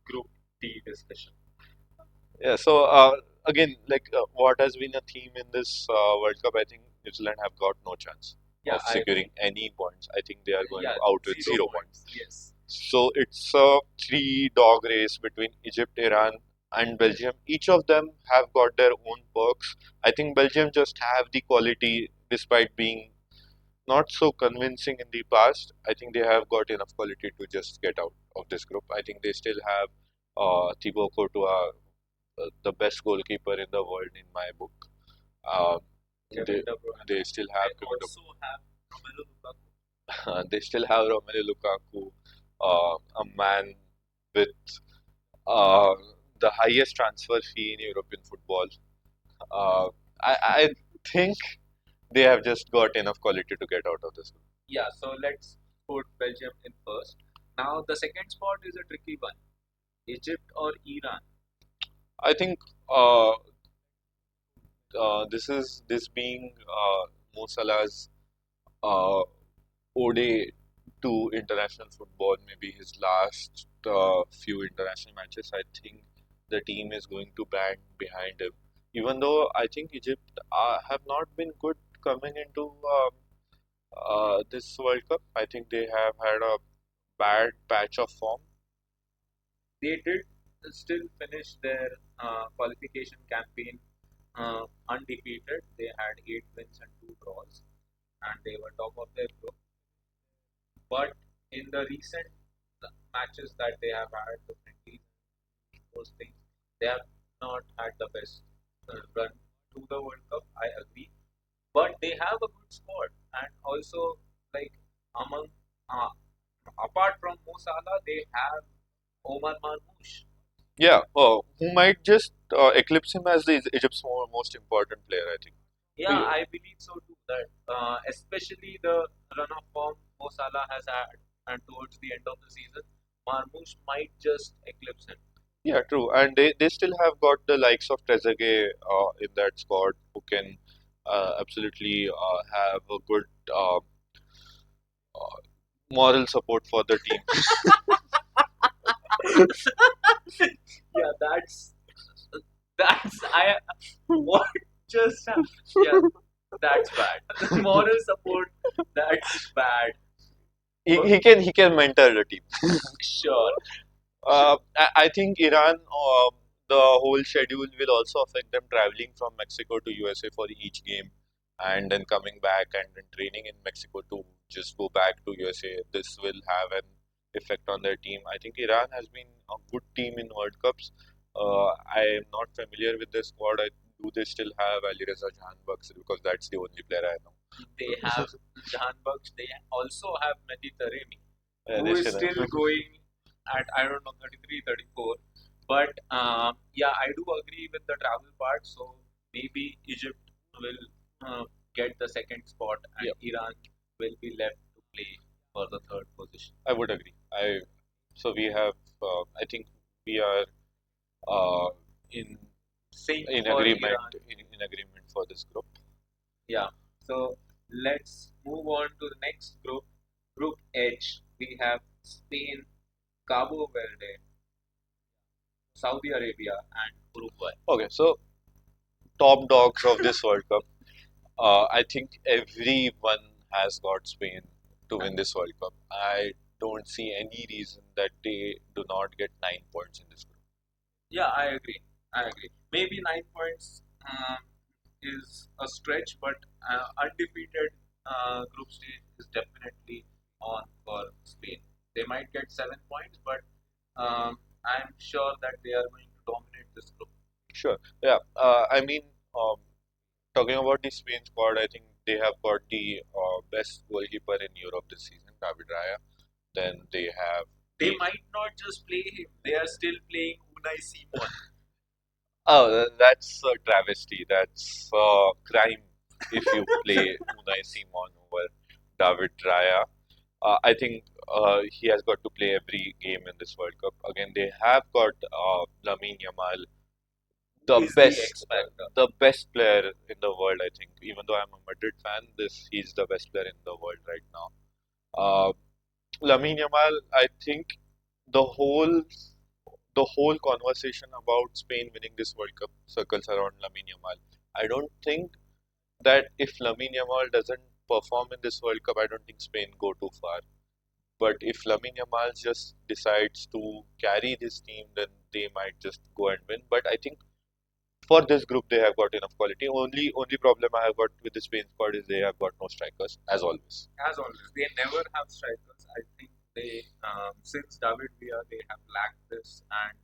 Group D discussion. Yeah, so again, like what has been a theme in this World Cup, I think New Zealand have got no chance Yeah, of I agree. securing any points. I think they are going Yeah, out with 0 0 points. points. Yes. So it's a three dog race between Egypt, Iran, and Belgium. Each of them have got their own perks. I think Belgium just have the quality despite being not so convincing in the past. I think they have got enough quality to just get out of this group. I think they still have Thibaut Courtois, the best goalkeeper in the world in my book. Um, Kevin they, De Bruyne. they still I have Kevin De also have Romelu Lukaku. they still have Romelu Lukaku, a man with uh, the highest transfer fee in European football. Uh, I think they have just got enough quality to get out of this group. Yeah, so let's put Belgium in first. Now, the second spot is a tricky one, Egypt or Iran. I think this being Mo Salah's uh, ode to international football, maybe his last few international matches. I think the team is going to band behind him. Even though I think Egypt have not been good coming into this World Cup, I think they have had a bad patch of form. They did still finish their qualification campaign undefeated. They had 8 wins and 2 draws, and they were top of their group. But in the recent matches that they have had, the friendlies, those things, they have not had the best run to the World Cup. I agree, but they have a good squad, and also like among uh, apart from Mo Salah, they have Omar Marmoush. Yeah, who might just eclipse him as the Egypt's most important player, I think. Yeah, I believe so too. That especially the run of form Mo Salah has had, and towards the end of the season, Marmoush might just eclipse him. Yeah, true. And they still have got the likes of Trezeguet in that squad who can absolutely have a good uh, moral support for the team. Yeah, that's I what just happened. Yeah, that's bad. Moral support, that's bad. He can mentor the team. Sure. I think Iran. the whole schedule will also affect them traveling from Mexico to USA for each game and then coming back and then training in Mexico to just go back to USA. This will have an effect on their team. I think Iran has been a good team in World Cups. I am not familiar with their squad. Do they still have Ali Reza Jahanbakhsh because that's the only player I know. They have Jahan Baksh. They also have Mehdi Taremi, They who is still still have. going at, I don't know, 33, 34. But yeah, I do agree with the travel part. So maybe Egypt will get the second spot, and Yep. Iran will be left to play for the third position. I would agree. So we have. I think we are uh, in Sync in for agreement Iran. in agreement for this group. Yeah. So let's move on to the next group. Group H. We have Spain, Cabo Verde, Saudi Arabia, and Uruguay. Okay, so top dogs of this World Cup. I think everyone has got Spain to win this World Cup. I don't see any reason that they do not get 9 points in this group. Yeah, I agree. I agree. Maybe 9 points is a stretch, but undefeated group stage is definitely on for Spain. They might get 7 points, but I'm sure that they are going to dominate this group. Sure. Yeah. I mean, um, talking about the Spain squad, I think they have got the best goalkeeper in Europe this season, David Raya. Then they have They the might not just play him; they are still playing Unai Simon. oh, that's a travesty. That's a crime if you play Unai Simon over David Raya. I think he has got to play every game in this World Cup. Again, they have got Lamine Yamal, the Is the best, X factor. the best player in the world. I think, even though I'm a Madrid fan, he's the best player in the world right now. Uh, Lamine Yamal, I think the whole the whole conversation about Spain winning this World Cup circles around Lamine Yamal. I don't think that if Lamine Yamal doesn't perform in this World Cup, I don't think Spain go too far. But if Lamine Yamal just decides to carry this team, then they might just go and win. But I think for this group, they have got enough quality. Only problem I have got with the Spain squad is they have got no strikers, as always. As always, they never have strikers. I think they, since David Villa, they have lacked this, and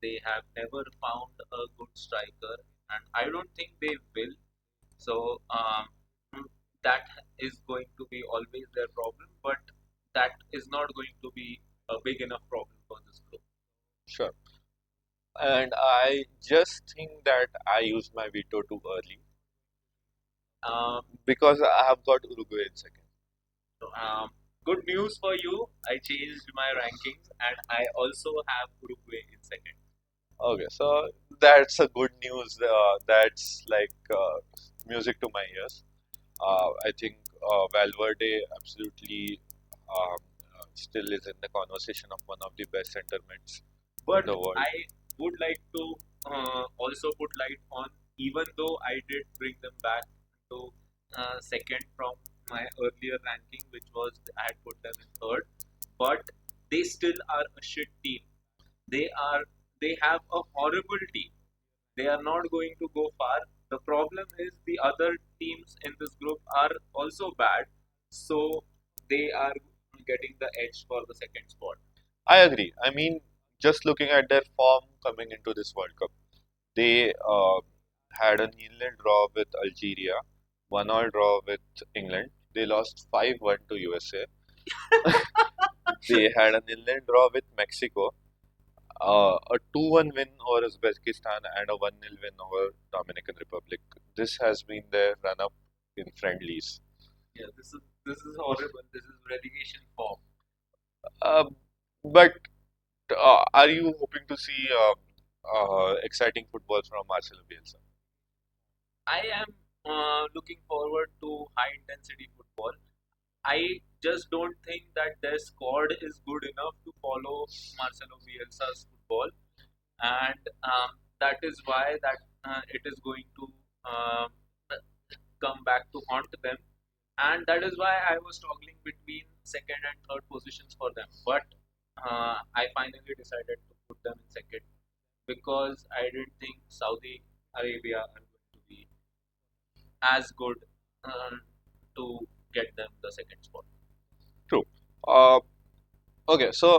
they have never found a good striker, and I don't think they will. So that is going to be always their problem, but that is not going to be a big enough problem for this group. Sure. And I just think that I used my veto too early Um, because I have got Uruguay in second. so, good news for you. I changed my rankings, and I also have Uruguay in second. Okay, so that's a good news. That's like music to my ears. I think Valverde absolutely still is in the conversation of one of the best center mids in But the world. I would like to also put light on, even though I did bring them back to second from my earlier ranking, which was I had put them in third, but they still are a shit team. They are they have a horrible team. They are not going to go far. The problem is the other teams in this group are also bad, so they are getting the edge for the second spot. I agree. I mean, just looking at their form coming into this World Cup, they had a nil-nil draw with Algeria, 1-1 draw with England. They lost 5-1 to USA. They had a nil-nil draw with Mexico, a 2-1 win over Uzbekistan, and a 1-0 win over Dominican Republic. This has been their run-up in friendlies. Yeah, this is horrible. This is relegation form. Uh, but are you hoping to see exciting football from Marcelo Bielsa? I am looking forward to high intensity football. I just don't think that their squad is good enough to follow Marcelo Bielsa's football, and that is why that it is going to um, come back to haunt them, and that is why I was toggling between second and third positions for them. But I finally decided to put them in second because I didn't think Saudi Arabia are going to be as good uh, to get them the second spot. True. Uh, okay, so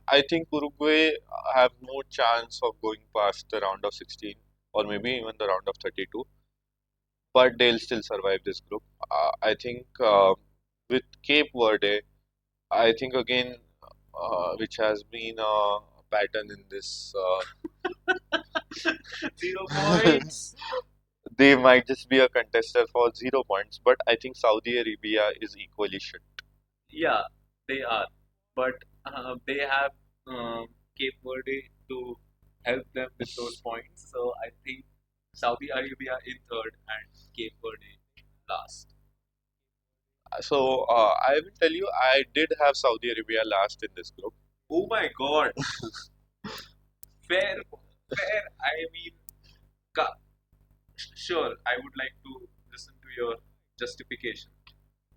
I think Uruguay have no chance of going past the round of 16 or maybe even the round of 32, but they'll still survive this group. I think with Cape Verde, I think again, which has been a pattern in this, 0 points. they might just be a contester for 0 points, but I think Saudi Arabia is equally shit. Yeah, they are, but they have Cape Verde to help them with those points. So I think Saudi Arabia in third and Cape Verde last. So I will tell you, I did have Saudi Arabia last in this group. Oh my God, fair, fair. I mean, ca- sure, I would like to listen to your justification.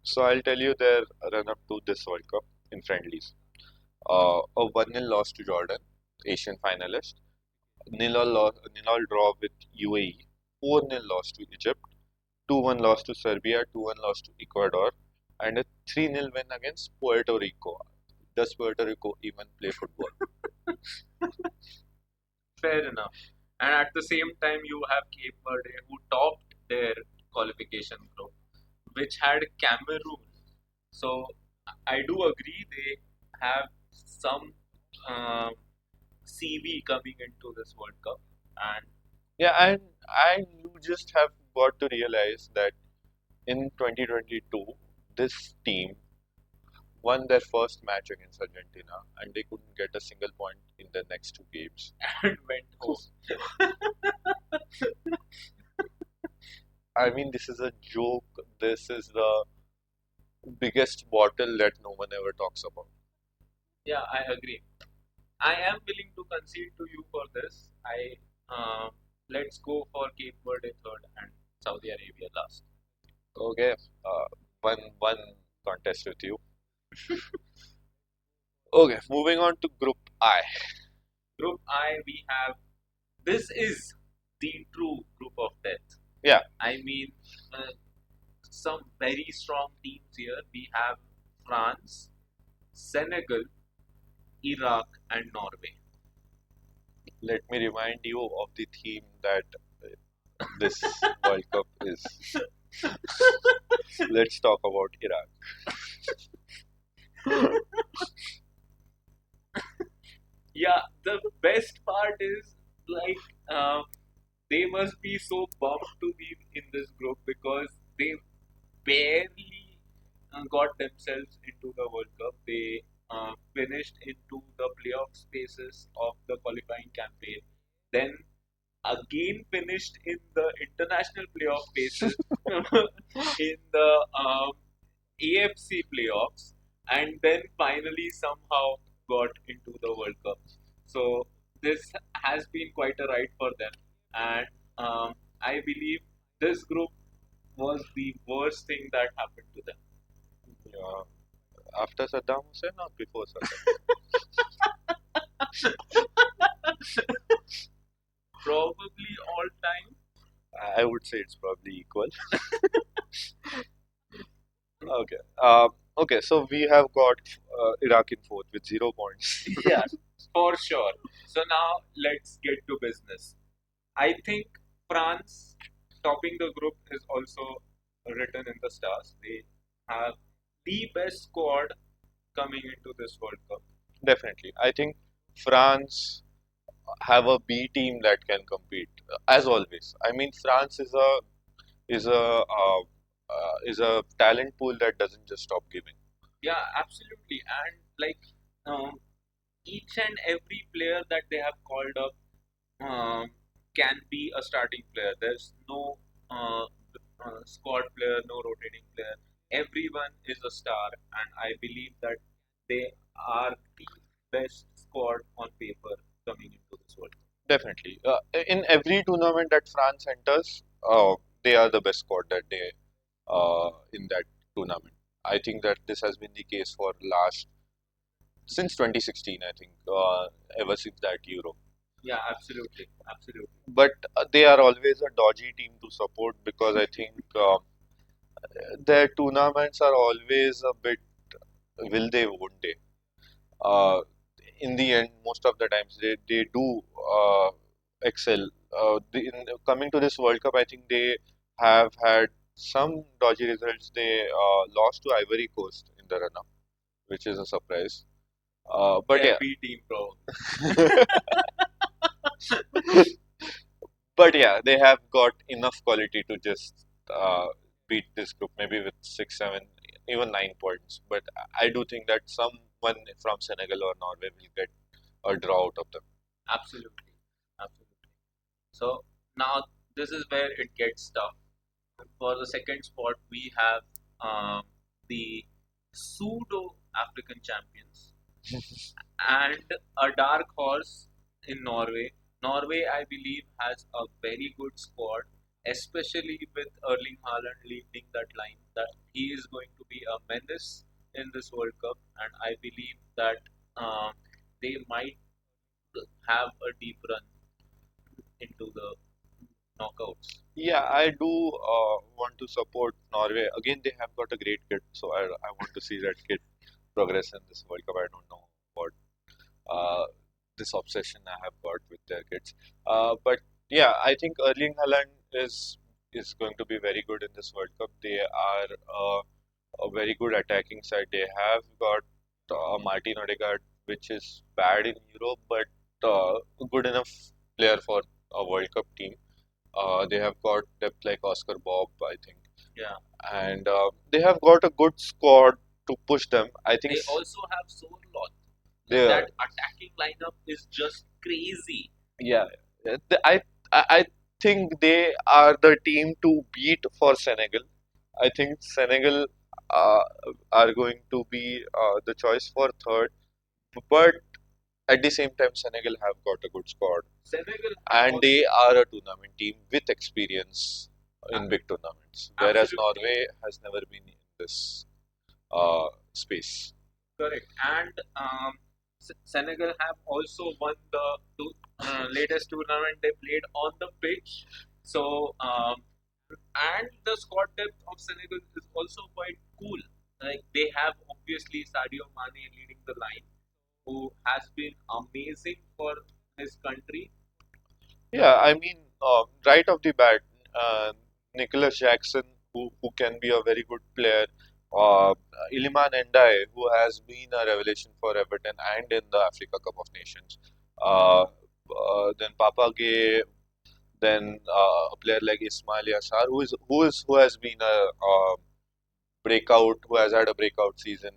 So I'll tell you their run up to this World Cup in friendlies. A 1-0 loss to Jordan, Asian finalist. 0-0 draw with UAE. 4-0 loss to Egypt. 2-1 loss to Serbia. 2-1 loss to Ecuador. And a 3-0 win against Puerto Rico. Does Puerto Rico even play football? Fair enough. And at the same time, you have Cape Verde who topped their qualification group, which had Cameroon. So I do agree they have some um, CV coming into this World Cup, and Yeah, and you just have got to realize that in 2022, this team won their first match against Argentina, and they couldn't get a single point in the next two games. and went home. I mean, this is a joke. This is the biggest bottle that no one ever talks about. Yeah, I agree. I am willing to concede to you for this. I let's go for Cape Verde third and Saudi Arabia last. Okay, one contest with you. Okay, moving on to Group I. Group I, we have this is the true group of death. Yeah, I mean, some very strong teams here. We have France, Senegal, Iraq, and Norway. let me remind you of the theme that this World Cup is. Let's talk about Iraq. Yeah, the best part is like they must be so bummed to be in this group because they barely got themselves into the World Cup. They finished into the playoff spaces of the qualifying campaign. Then again finished in the international playoff phases in the AFC playoffs, and then finally somehow got into the World Cup. So this has been quite a ride for them, and I believe this group was the worst thing that happened to them. Yeah. After Saddam Hussein or before Saddam? Probably all time. I would say it's probably equal. Okay. Okay. So we have got Iraq in fourth with 0 points. Yeah, for sure. So now let's get to business. I think France topping the group is also written in the stars. They have the best squad coming into this World Cup. Definitely. I think France have a B team that can compete as always. I mean, France is a talent pool that doesn't just stop giving. Yeah, absolutely. And like each and every player that they have called up can be a starting player. There's no squad player, no rotating player. Everyone is a star, and I believe that they are the best squad on paper coming into this World Cup. Definitely. In every tournament that France enters, they are the best squad that they in that tournament. I think that this has been the case for last since 2016. I think ever since that Euro. Yeah, absolutely, absolutely. But they are always a dodgy team to support because I think their tournaments are always a bit will they, won't they? Uh, in the end, most of the times they do excel. Coming to this World Cup, I think they have had some dodgy results. They lost to Ivory Coast in the run-up, which is a surprise. But Their yeah, B team, bro. but yeah, they have got enough quality to just beat this group, maybe with 6, 7, even 9 points. But I do think that someone from Senegal or Norway will get a draw out of them. Absolutely, absolutely. So now this is where it gets tough. For the second spot, we have the pseudo African champions and a dark horse in Norway. Norway, I believe, has a very good squad, especially with Erling Haaland leading that line. That he is going to be a menace in this World Cup, and I believe that they might have a deep run into the knockouts. Yeah, I do want to support Norway. Again, they have got a great kid, so I want to see that kid progress in this World Cup. I don't know what uh, this obsession I have got with their kids. But yeah, I think Erling Haaland is going to be very good in this World Cup. They are a very good attacking side. They have got Martin Odegaard, which is bad in Europe, but a good enough player for a World Cup team. They have got depth like Oscar Bob, I think, Yeah, and they have got a good squad to push them. I think they also have Sorloth. they are, That attacking lineup is just crazy. yeah. I think they are the team to beat for Senegal. I think Senegal uh, are going to be the choice for third, but at the same time, Senegal have got a good squad, Senegal and also they are a tournament team with experience a- in big tournaments, whereas absolutely Norway has never been in this space. correct. And Senegal have also won the latest tournament they played on the pitch. So and the squad depth of Senegal is also quite cool. Like they have obviously Sadio Mane leading the line, who has been amazing for his country. Yeah, I mean, right off the bat, uh, Nicholas Jackson, who can be a very good player, Iliman Ndiaye, who has been a revelation for Everton and in the Africa Cup of Nations, then Papa Gueye, then a player like Ismail Yassar, who has been a breakout, who has had a breakout season,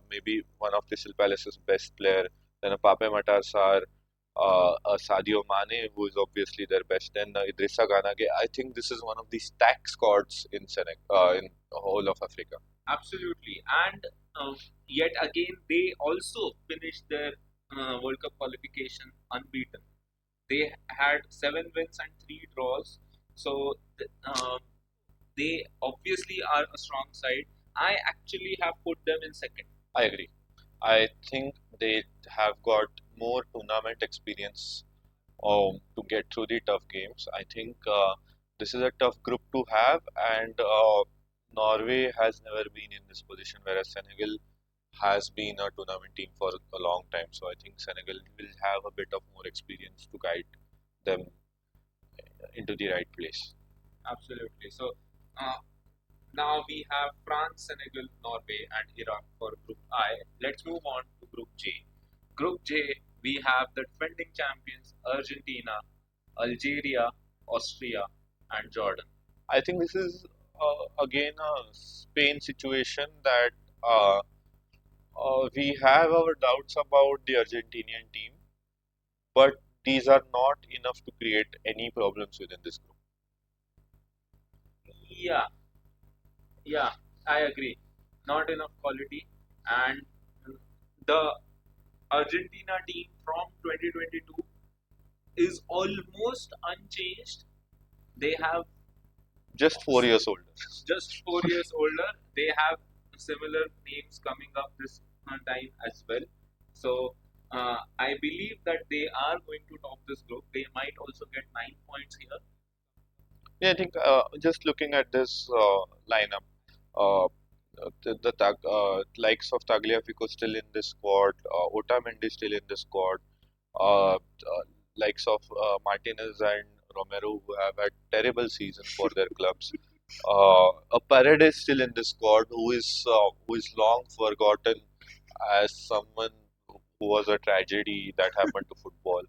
maybe one of Crystal Palace's best player, then a Pape Matar Sarr, a Sadio Mane, who is obviously their best, then Idrissa Gana Gueye. I think this is one of the stacked squads in in the whole of Africa. Absolutely, and yet again they also finished their World Cup qualification unbeaten. They had 7 wins and 3 draws, so they obviously are a strong side. I actually have put them in second. I agree. I think they have got more tournament experience to get through the tough games. I think this is a tough group to have, and Norway has never been in this position, whereas Senegal has been a tournament team for a long time. So I think Senegal will have a bit of more experience to guide them into the right place. Absolutely. So uh, now we have France, Senegal, Norway, and Iraq for Group I. Let's move on to Group J. Group J, we have the defending champions Argentina, Algeria, Austria, and Jordan. I think this is again a Spain situation that uh, we have our doubts about the Argentinian team, but these are not enough to create any problems within this group. Yeah, yeah, I agree. Not enough quality, and the Argentina team from 2022 is almost unchanged. They have Just 4 years older. just 4 years older. They have similar names coming up this time as well. So I believe that they are going to top this group. They might also get 9 points here. Yeah, I think just looking at this lineup, uh, likes of Tagliafico still in this squad, Otamendi still in the squad, likes of Martinez and Romero who have had terrible season for their clubs. Paredes still in the squad, who is long forgotten as someone who was a tragedy that happened to football.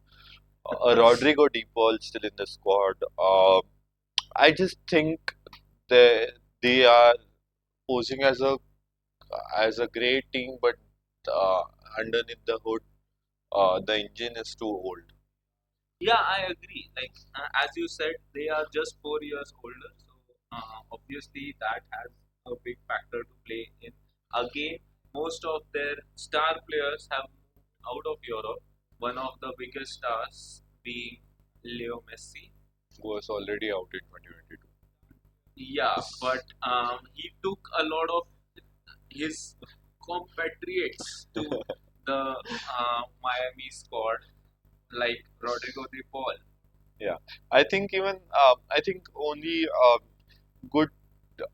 Rodrigo De Paul still in the squad. I just think they are posing as a great team, but uh, underneath the hood, the engine is too old. Yeah, I agree. Like as you said, they are just 4 years older, so obviously that has a big factor to play in. Again, most of their star players have moved out of Europe. One of the biggest stars being Leo Messi. Who was already out in 2022. Yeah, but he took a lot of his compatriots to the Miami squad, like Rodrigo De Paul. Yeah, I think only good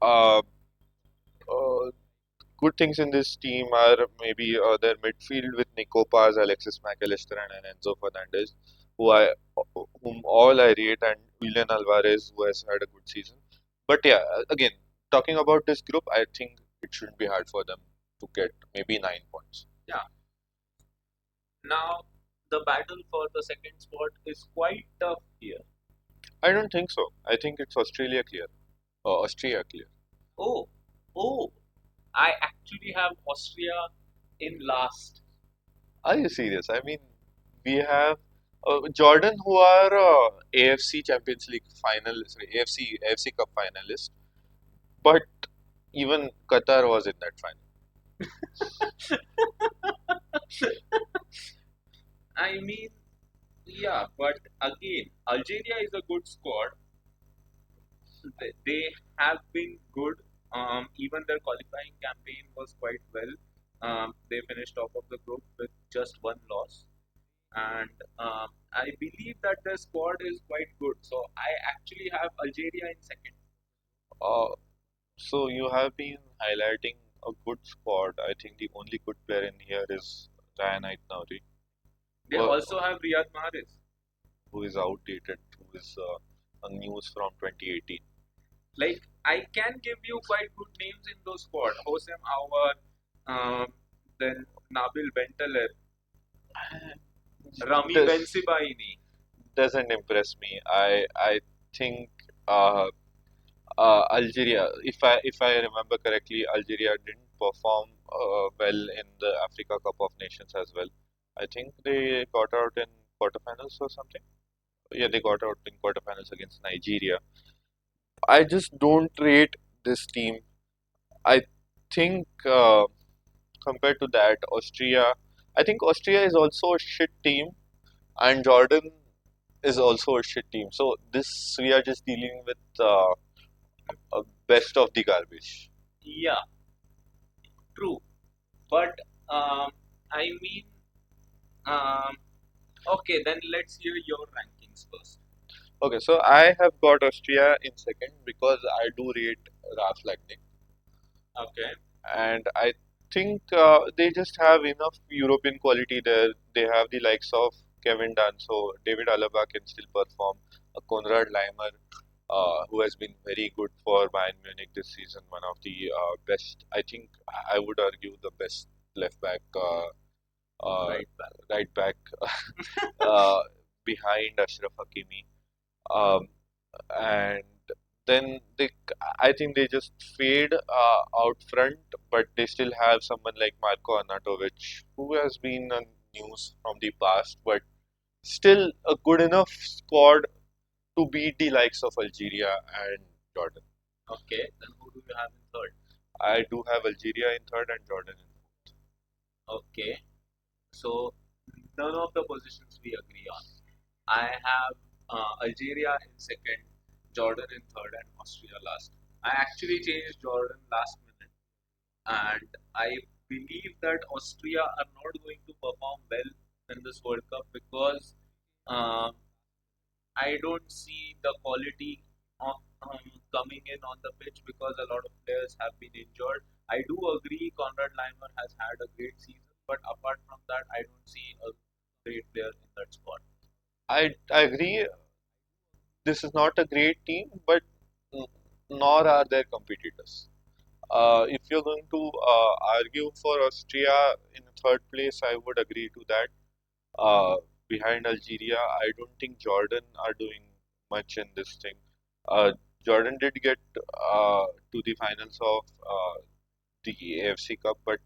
uh, uh, good things in this team are maybe their midfield with Nico Paz, Alexis McAllister, and Enzo Fernandez, who I whom all I rate, and Julian Alvarez, who has had a good season. But yeah, again, talking about this group, I think it shouldn't be hard for them to get maybe 9 points. Yeah. Now, the battle for the second spot is quite tough here. I don't think so. I think it's Australia clear. Austria clear. Oh, oh, I actually have Austria in last. Are you serious? I mean, we have Jordan, who are AFC Champions League finalists, sorry, AFC Cup finalists, but even Qatar was in that final. I mean, yeah, but again, Algeria is a good squad. They have been good. Even their qualifying campaign was quite well. They finished top of the group with just one loss. And I believe that their squad is quite good. So I actually have Algeria in second. Uh, so you have been highlighting a good squad. I think the only good player in here is Ryan Aitnouri, They also have Riyad Mahrez. who is outdated, who is a news from 2018. Like I can give you quite good names in those squad. Hosem Aouar, then Nabil Bentaleb, Rami This Bensibaini. doesn't impress me. I think Algeria, if I remember correctly, Algeria didn't perform well in the Africa Cup of Nations as well. I think they got out in quarterfinals or something. Yeah, they got out in quarterfinals against Nigeria. I just don't rate this team. I think compared to that, I think Austria is also a shit team, and Jordan is also a shit team. So this we are just dealing with best of the garbage. Yeah, true. But I mean, um, okay, then let's hear your rankings first. Okay, so I have got Austria in second because I do rate Ralf Rangnick, Okay. and I think they just have enough European quality there. They have the likes of Kevin Danso, David Alaba can still perform, Konrad Laimer, who has been very good for Bayern Munich this season, one of the best. I think I would argue the best left back, uh, Right back. right back uh, behind Ashraf Hakimi. Um, and then I think they just fade out front, but they still have someone like Marko Arnautovic, who has been on news from the past, but still a good enough squad to beat the likes of Algeria and Jordan. Okay, then who do you have in third? I do have Algeria in third and Jordan in Okay, so none of the positions we agree on. I have Algeria in second, Jordan in third, and Austria last. I actually changed Jordan last minute, and I believe that Austria are not going to perform well in this World Cup because um, I don't see the quality of, coming in on the pitch because a lot of players have been injured. I do agree Conrad Laimer has had a great season, but apart from that, I don't see a great player in that squad. I agree. This is not a great team, but n- nor are there competitors. If you're going to argue for Austria in third place, I would agree to that. Behind Algeria, I don't think Jordan are doing much in this thing. Uh, Jordan did get to the finals of the AFC Cup, but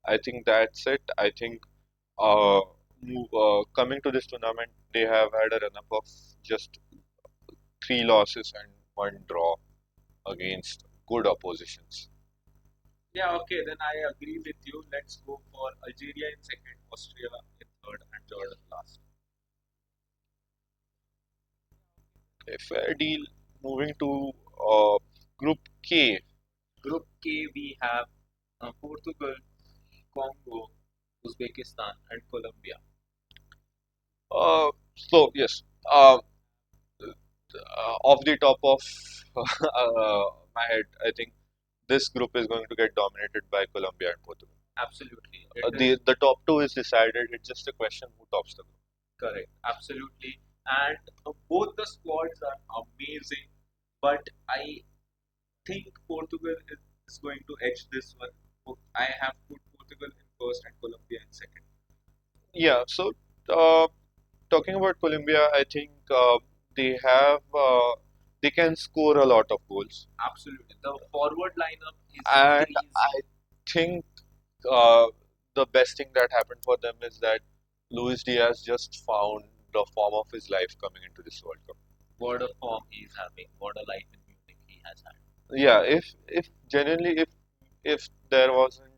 I think that's it. I think uh, coming to this tournament, they have had a run-up of just three losses and one draw against good oppositions. Yeah, okay, then I agree with you. Let's go for Algeria in second, Austria in third, and Jordan last. A fair deal. Moving to uh, Group K. Group K, we have Portugal, Congo, Uzbekistan, and Colombia. So yes, uh, off the top of my head, I think this group is going to get dominated by Colombia and Portugal. Absolutely, it is The top two is decided. It's just a question who tops the group. correct. Absolutely, and both the squads are amazing, but I think Portugal is going to edge this one. I have put Portugal in first and Colombia in second. Yeah. So uh, talking about Colombia, I think they have they can score a lot of goals, Absolutely, the forward lineup is and crazy. I think uh, the best thing that happened for them is that Luis Diaz just found the form of his life coming into this World Cup. What a form he's having. What a life in Munich he has had. Yeah, if genuinely if there wasn't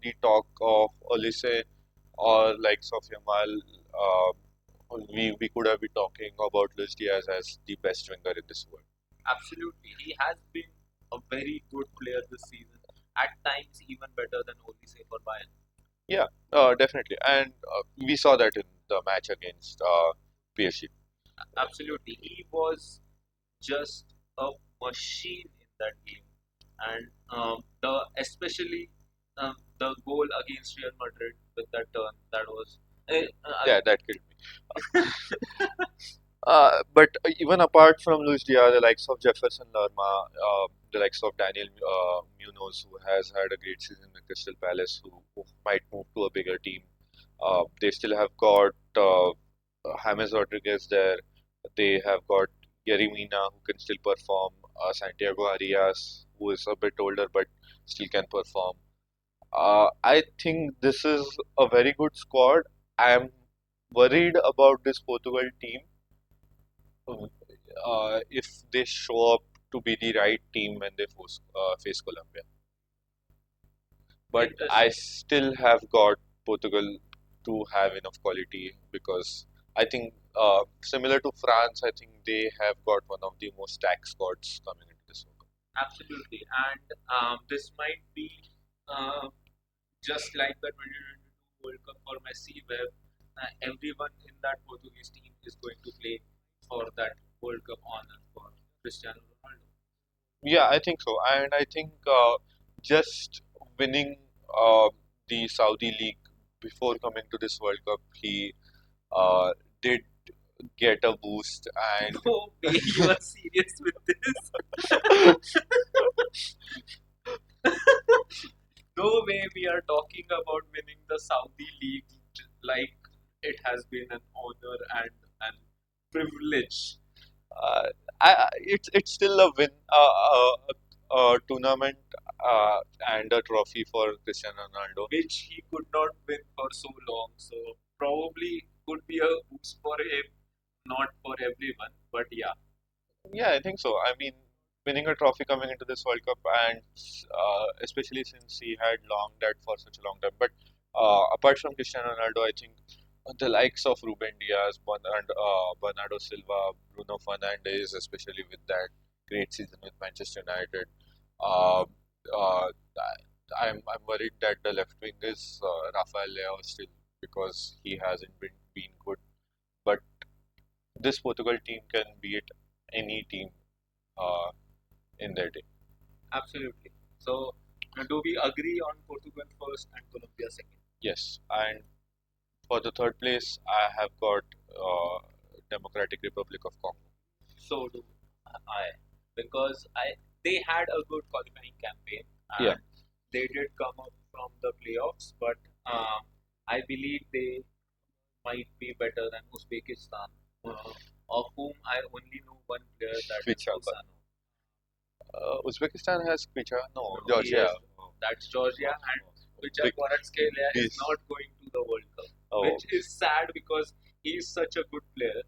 the talk of Olise or likes of Yamal, we could have been talking about Luis Diaz as the best winger in this world. Absolutely, he has been a very good player this season. At times, even better than Olise for Bayern. Yeah, definitely, and we saw that in the match against PSG. Absolutely, he was just a machine in that game, and the especially the goal against Real Madrid with that turn that was. Yeah, that killed me. But even apart from Luis Diaz, the likes of Jefferson Lerma, the likes of Daniel Munoz, who has had a great season with Crystal Palace, who might move to a bigger team. They still have got James Rodriguez there. They have got Yerry Mina, who can still perform. Santiago Arias, who is a bit older but still can perform. I think this is a very good squad. I am worried about this Portugal team if they show up to be the right team when they face Colombia. But I Interesting. still have got Portugal to have enough quality because I think similar to France, I think they have got one of the most stacked squads coming into this World Cup. Absolutely, and this might be uh, just like the 2022 World Cup for Messi, where everyone in that Portuguese team is going to play for that World Cup honor for Cristiano Ronaldo. Yeah, I think so, and I think just winning uh, the Saudi League before coming to this World Cup, he did get a boost and No way, you are serious with this? No way, we are talking about winning the Saudi League like it has been an honor and an privilege, uh, it's still a win, a tournament and a trophy for Cristiano Ronaldo. which he could not win for so long. So probably could be a boost for him, not for everyone. But yeah, Yeah, I think so. I mean, winning a trophy coming into this World Cup, and especially since he had longed that for such a long time. But apart from Cristiano Ronaldo, I think the likes of Ruben Diaz, Bernardo Silva, Bruno Fernandes, especially with that great season with Manchester United. Uh, uh, I'm worried that the left wing is Rafael Leao still because he hasn't been this Portugal team can beat any team uh, in their day. Absolutely. So, do we agree on Portugal first and Colombia second? Yes, and for the third place, I have got Democratic Republic of Congo. So do I, because they had a good qualifying campaign Yeah, and they did come up from the playoffs, but I believe they might be better than Uzbekistan, of whom I only know one player, that is Kvicha. Kusano. Uzbekistan has Kvicha? No, No, he Georgia. has, that's Georgia, and Vichar Big, Kvaratskhelia is this. not going to the World Cup, Oh, which is sad because he is such a good player.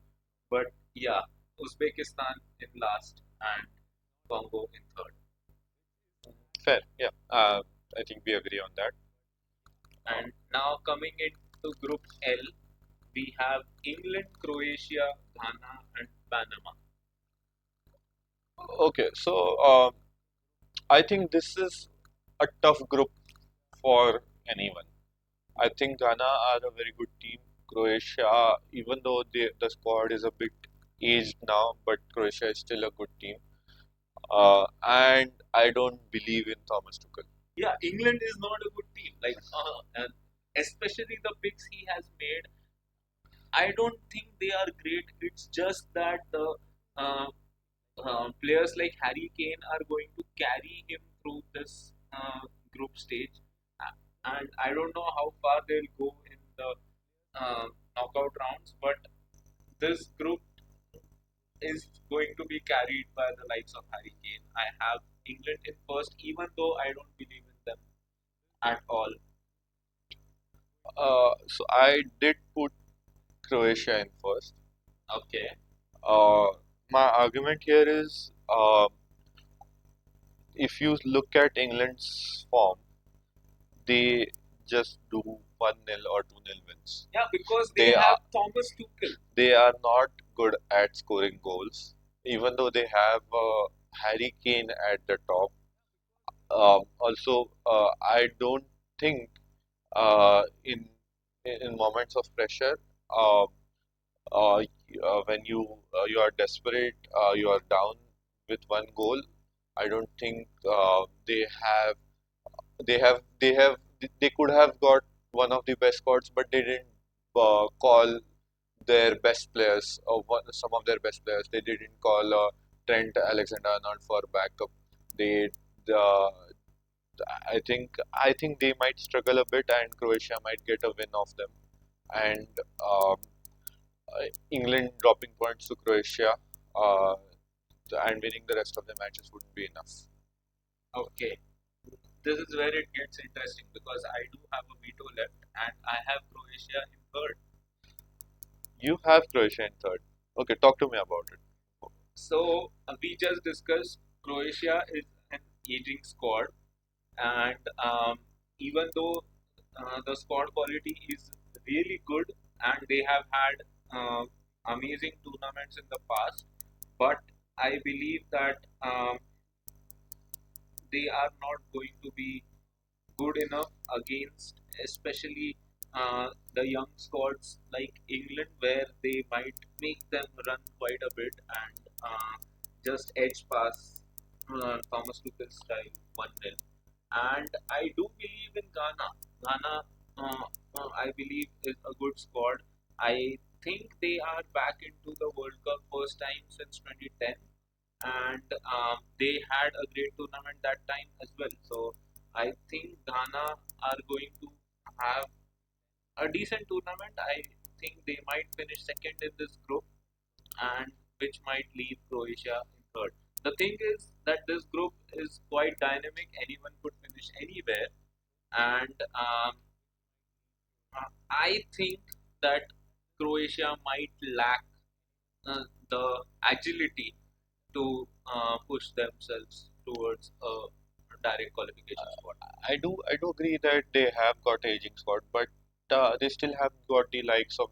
But yeah, Uzbekistan in last and Congo in third. fair. Yeah, I think we agree on that. And now coming into Group L, we have England, Croatia, Ghana, and Panama. Okay, so I think this is a tough group for anyone. I think Ghana are a very good team. Croatia, even though the squad is a bit aged now, but Croatia is still a good team. And I don't believe in Thomas Tuchel. Yeah, England is not a good team. And especially the picks he has made, I don't think they are great. It's just that the uh, players like Harry Kane are going to carry him through this group stage, and I don't know how far they'll go in the knockout rounds. But this group is going to be carried by the likes of Harry Kane. I have England in first, even though I don't believe in them at all. So I did put Croatia in first. Okay. Uh, my argument here is if you look at England's form, they just do 1-0 or 2-0 wins. Yeah, because they They have are Thomas Tuchel. they are not good at scoring goals, even though they have Harry Kane at the top. Also, I don't think uh, in in moments of pressure, uh, uh, when you are desperate, you are down with one goal. I don't think they could have got one of the best squads, but they didn't call their best players, some of their best players. They didn't call Trent Alexander-Arnold for backup. They, uh, I think they might struggle a bit, and Croatia might get a win off them. And um, England dropping points to Croatia and winning the rest of the matches wouldn't be enough. Okay. This is where it gets interesting because I do have a veto left and I have Croatia in third. You have Croatia in third. Okay, talk to me about it. So we just discussed Croatia is an aging squad, and even though the squad quality is really good and they have had amazing tournaments in the past, but I believe that they are not going to be good enough against, especially the young squads like England, where they might make them run quite a bit and just edge past Thomas Tuchel style 1-0. And I do believe in Ghana. Ghana, I believe, is a good squad. I think they are back into the World Cup first time since 2010, and they had a great tournament that time as well. So I think Ghana are going to have a decent tournament. I think they might finish second in this group, and which might leave Croatia in third. The thing is that this group is quite dynamic. Anyone could finish anywhere, and I think that Croatia might lack the agility to push themselves towards a direct qualification spot. I do agree that they have got an aging squad, but they still have got the likes of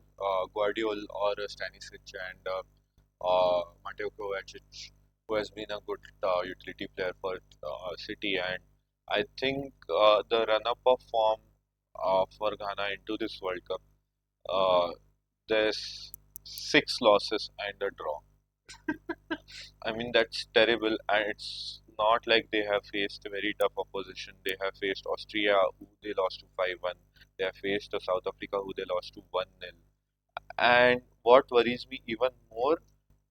Guardiola or Stanisic and Mateo Kovacic, who has been a good utility player for City. And I think the run-up of form for Ghana into this World Cup, uh, there's 6 losses and a draw. I mean, that's terrible, and it's not like they have faced a very tough opposition. They have faced Austria, who they lost to 5-1. They have faced South Africa, who they lost to 1-0. And what worries me even more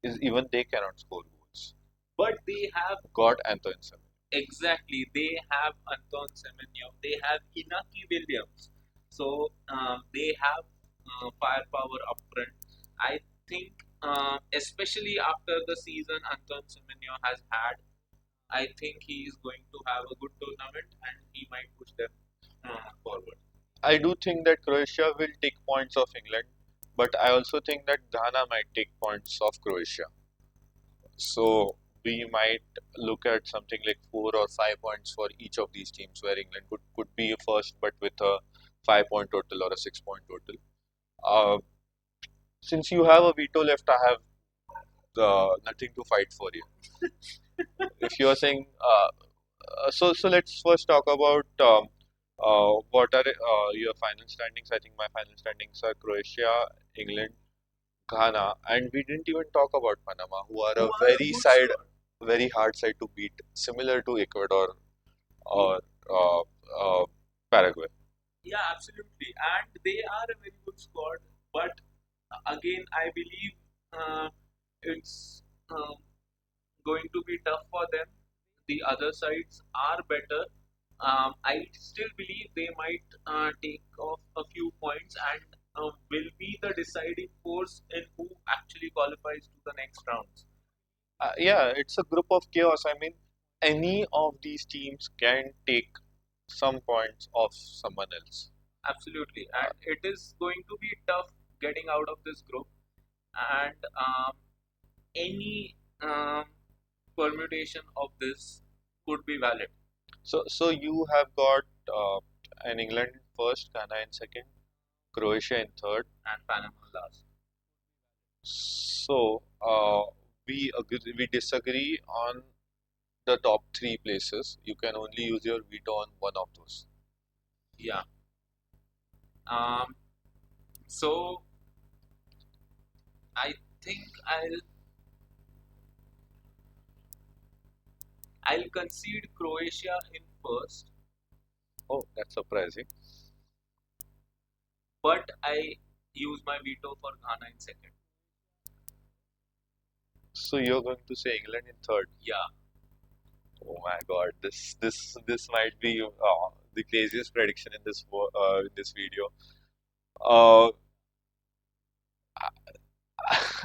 is even they cannot score goals. But they have Got Antoine Semenyo. exactly they have Anton Semenyo, they have Inaki Williams, so they have firepower up front. I think, especially after the season Anton Semenyo has had, I think he is going to have a good tournament and he might push them forward. I do think that Croatia will take points off England, but I also think that Ghana might take points off Croatia. So we might look at something like 4 or 5 points for each of these teams, where England could be first, but with a 5 point total or a 6 point total. Uh, since you have a veto left, I have nothing to fight for you. If you are saying, so let's first talk about what are your final standings. I think my final standings are Croatia, England, Ghana, and we didn't even talk about Panama, who are Who a are a very good side, squad. very hard side to beat, similar to Ecuador or uh, Paraguay. Yeah, absolutely, and they are a very good squad. But again, I believe it's going to be tough for them. The other sides are better. I still believe they might take off a few points and will be the deciding force in who actually qualifies to the next rounds. Yeah, it's a group of chaos. I mean, any of these teams can take some points off someone else. Absolutely, and it is going to be tough getting out of this group. And any permutation of this could be valid. So you have got an England in first, Ghana in second, Croatia in third. And Panama last. So we disagree on the top 3 places. You can only use your veto on one of those. Yeah. Um, so I think I'll concede Croatia in first, Oh, that's surprising. but I use my veto for Ghana in second. So you're going to say England in third. Yeah. Oh my God, this might be the craziest prediction in this video. Uh,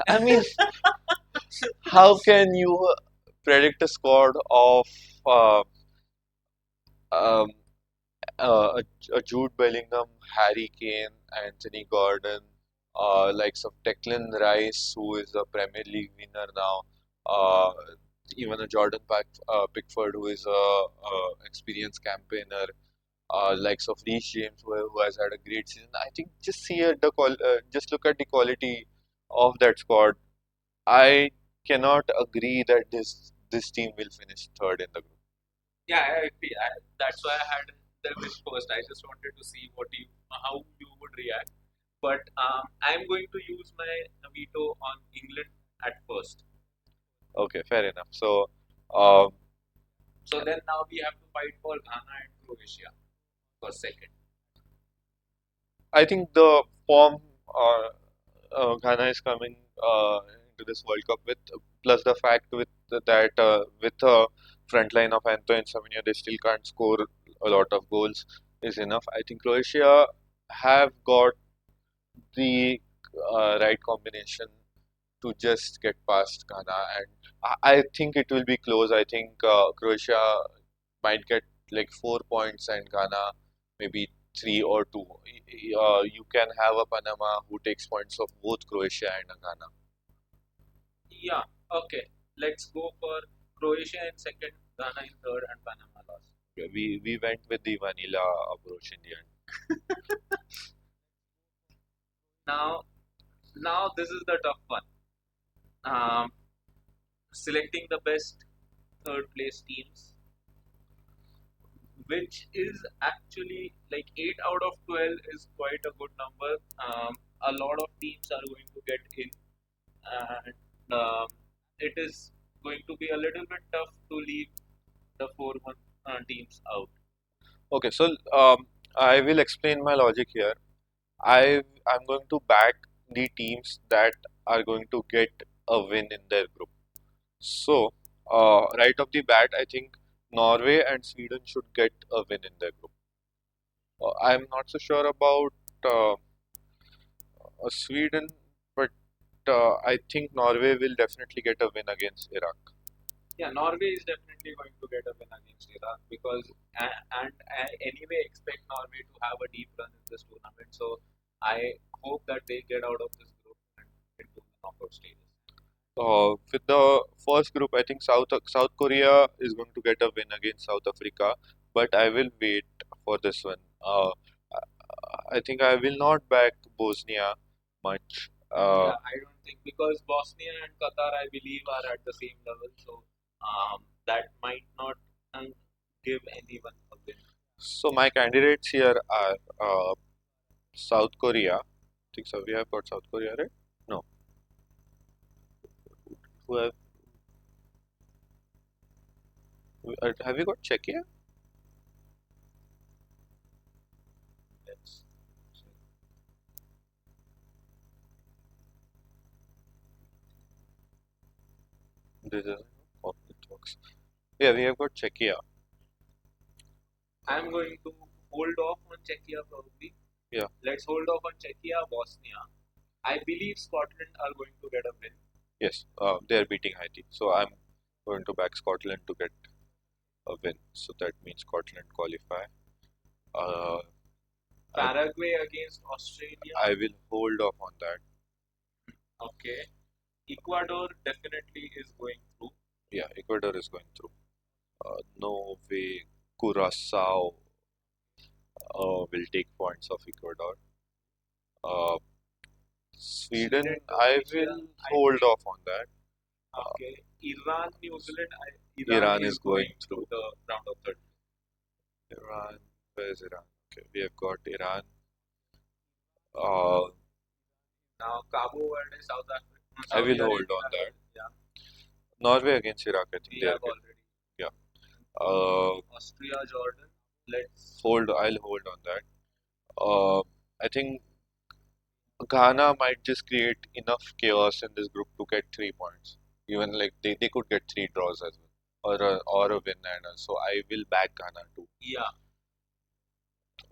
I mean, how can you predict a squad of uh, um, a Jude Bellingham, Harry Kane, Anthony Gordon, likes of Declan Rice, who is a Premier League winner now, uh, even a Pickford, who is a experienced campaigner, likes of Reece James, who has had a great season. I think just see at just look at the quality of that squad. I cannot agree that this team will finish third in the group. Yeah, I agree. That's why I had them in first. I just wanted to see how you would react. But I'm going to use my veto on England at first. Okay, fair enough. Um, So then now we have to fight for Ghana and Croatia for second. I think the form Ghana is coming into this World Cup with, plus the fact that with a front line of Antoine Semenyo, they still can't score a lot of goals is enough. I think Croatia have got the right combination to just get past Ghana, and I think it will be close. I think Croatia might get like 4 points and Ghana maybe 3 or 2. You can have a Panama who takes points of both Croatia and Ghana. Yeah, okay. Let's go for Croatia in second, Ghana in third, and Panama last. Okay, we went with the vanilla approach in the end. Now, now this is the tough one. Um, Selecting the best third place teams, which is actually like 8 out of 12 is quite a good number. a lot of teams are going to get in, and it is going to be a little bit tough to leave the four teams out. Okay, so I will explain my logic here. I'm going to back the teams that are going to get a win in their group. So, right off the bat, I think Norway and Sweden should get a win in their group. I'm not so sure about Sweden, but I think Norway will definitely get a win against Iraq. Yeah, Norway is definitely going to get a win against Iraq because, and I anyway expect Norway to have a deep run in this tournament. So I hope that they get out of this group and into the knockout stages. With the first group, I think South Korea is going to get a win against South Africa, but I will wait for this one. I think I will not back Bosnia much. Yeah, I don't think because Bosnia and Qatar, I believe, are at the same level. So that might not give anyone a win. So my candidates here are South Korea. I think so. We have got South Korea, right? No. Who have you got Czechia? Let's see. This is how it works. Yeah, we have got Czechia. I'm going to hold off on Czechia probably. Yeah. Let's hold off on Czechia, Bosnia. I believe Scotland are going to get a win. Yes, they are beating Haiti. So I'm going to back Scotland to get a win. So that means Scotland qualify. Uh, Paraguay against Australia. I will hold off on that. Okay. Ecuador definitely is going through. Yeah, Ecuador is going through. No way Curacao will take points of Ecuador. Uh, Sweden, Sweden, I Croatia, will I hold think. off on that. Okay. Iran, New Zealand. Iran Is is going going to through. the round of 30. Iran, where is Iran? Okay, we have got Iran. Uh, Now Cabo Verde, South Africa, I will Saudi hold Arabia. on that. Yeah, Norway against Iraq, I think we they are have good. already. Yeah. Austria, Jordan. Let's. I'll hold on that. I think Ghana might just create enough chaos in this group to get 3 points. Even like they could get three draws as well, or a win and so I will back Ghana too. Yeah.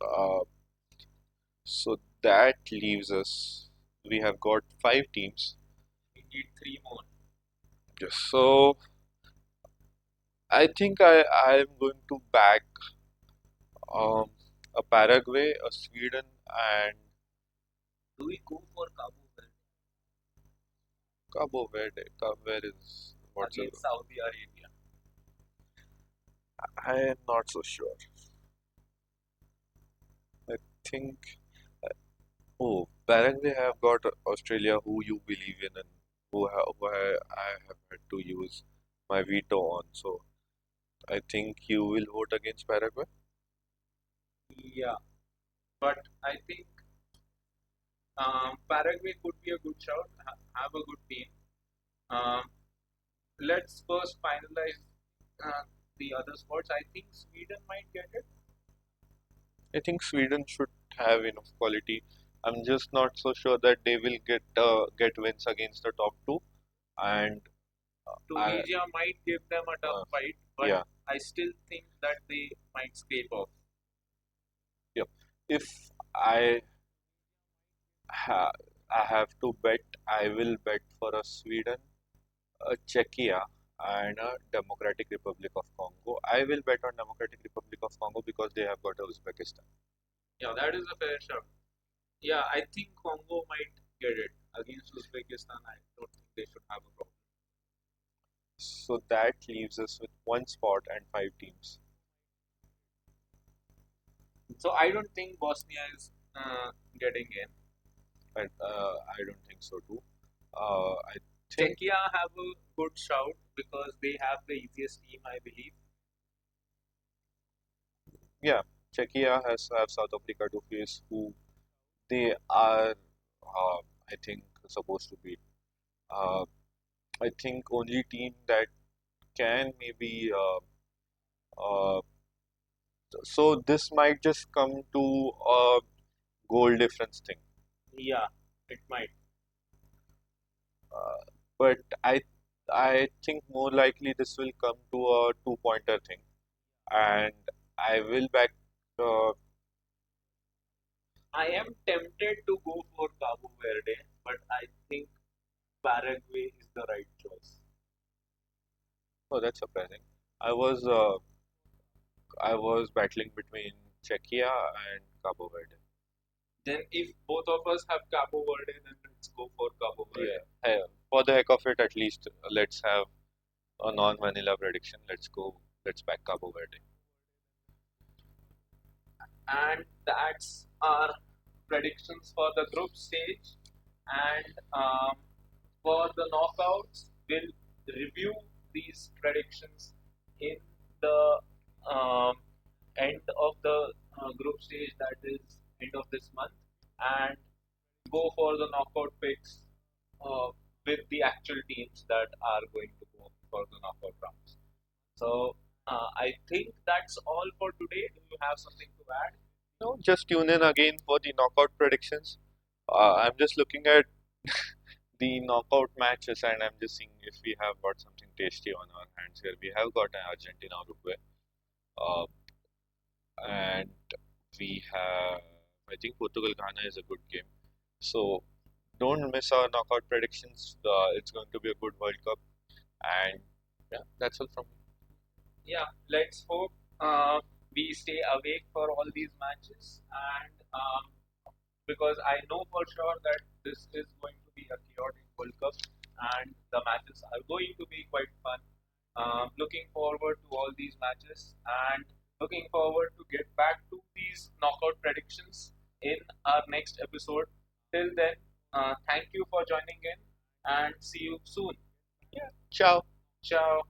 Uh, so that leaves us. We have got 5 teams. We need three more. Yes. So I think I'm going to back um, a Paraguay, a Sweden, and Do we go for Cabo Verde Cabo Verde. Cabo Verde is what's against Saudi Arabia? I am not so sure. I think oh Paraguay have got Australia, who you believe in, and I have had to use my veto on. So I think you will vote against Paraguay. Yeah, but I think Paraguay could be a good shout. Have a good team. Um, let's first finalize uh, the other spots. I think Sweden might get it. I think Sweden should have enough quality. I'm just not so sure that they will get wins against the top two. And I Tunisia might give them a tough fight, but yeah, I still think that they might scrape off. yep. If I ha I have to bet, I will bet for a Sweden, a Czechia, and a Democratic Republic of Congo. I will bet on Democratic Republic of Congo because they have got Uzbekistan. Yeah, that is a fair shout. Yeah, I think Congo might get it against Uzbekistan. I don't think they should have a problem. So that leaves us with one spot and 5 teams. So I don't think Bosnia is getting in. And I don't think so too. I think Czechia have a good shout because they have the easiest team, I believe. yeah, Czechia has have South Africa to face, who they are I think supposed to be. Uh, I think only team that can maybe. Uh, so this might just come to a goal difference thing. Yeah, it might. Uh, but I think more likely this will come to a two-pointer thing, and I will back. Uh, I am tempted to go for Cabo Verde, but I think Paraguay is the right choice. oh, that's surprising. I was I was battling between Czechia and Cabo Verde. Then, if both of us have Cabo Verde, then let's go for Cabo Verde. Yeah, hey, for the heck of it, at least let's have a non-vanilla prediction. Let's go. Let's back Cabo Verde. And that's our predictions for the group stage. And for the knockouts, we'll review these predictions in the um, end of the group stage, that is end of this month, and go for the knockout picks uh, with the actual teams that are going to go for the knockout rounds. So I think that's all for today. Do you have something to add? No, just tune in again for the knockout predictions. I'm just looking at the knockout matches, and I'm just seeing if we have got something tasty on our hands here. We have got an Argentina Uruguay, uh, and we have, I think Portugal Ghana is a good game. So don't miss our knockout predictions. It's going to be a good World Cup, and yeah, that's all from me. Yeah, let's hope we stay awake for all these matches, and because I know for sure that this is going to be a chaotic World Cup, and the matches are going to be quite fun. Looking forward to all these matches, and looking forward to get back to these knockout predictions in our next episode. Till then, thank you for joining in, and see you soon. Yeah, ciao. Ciao.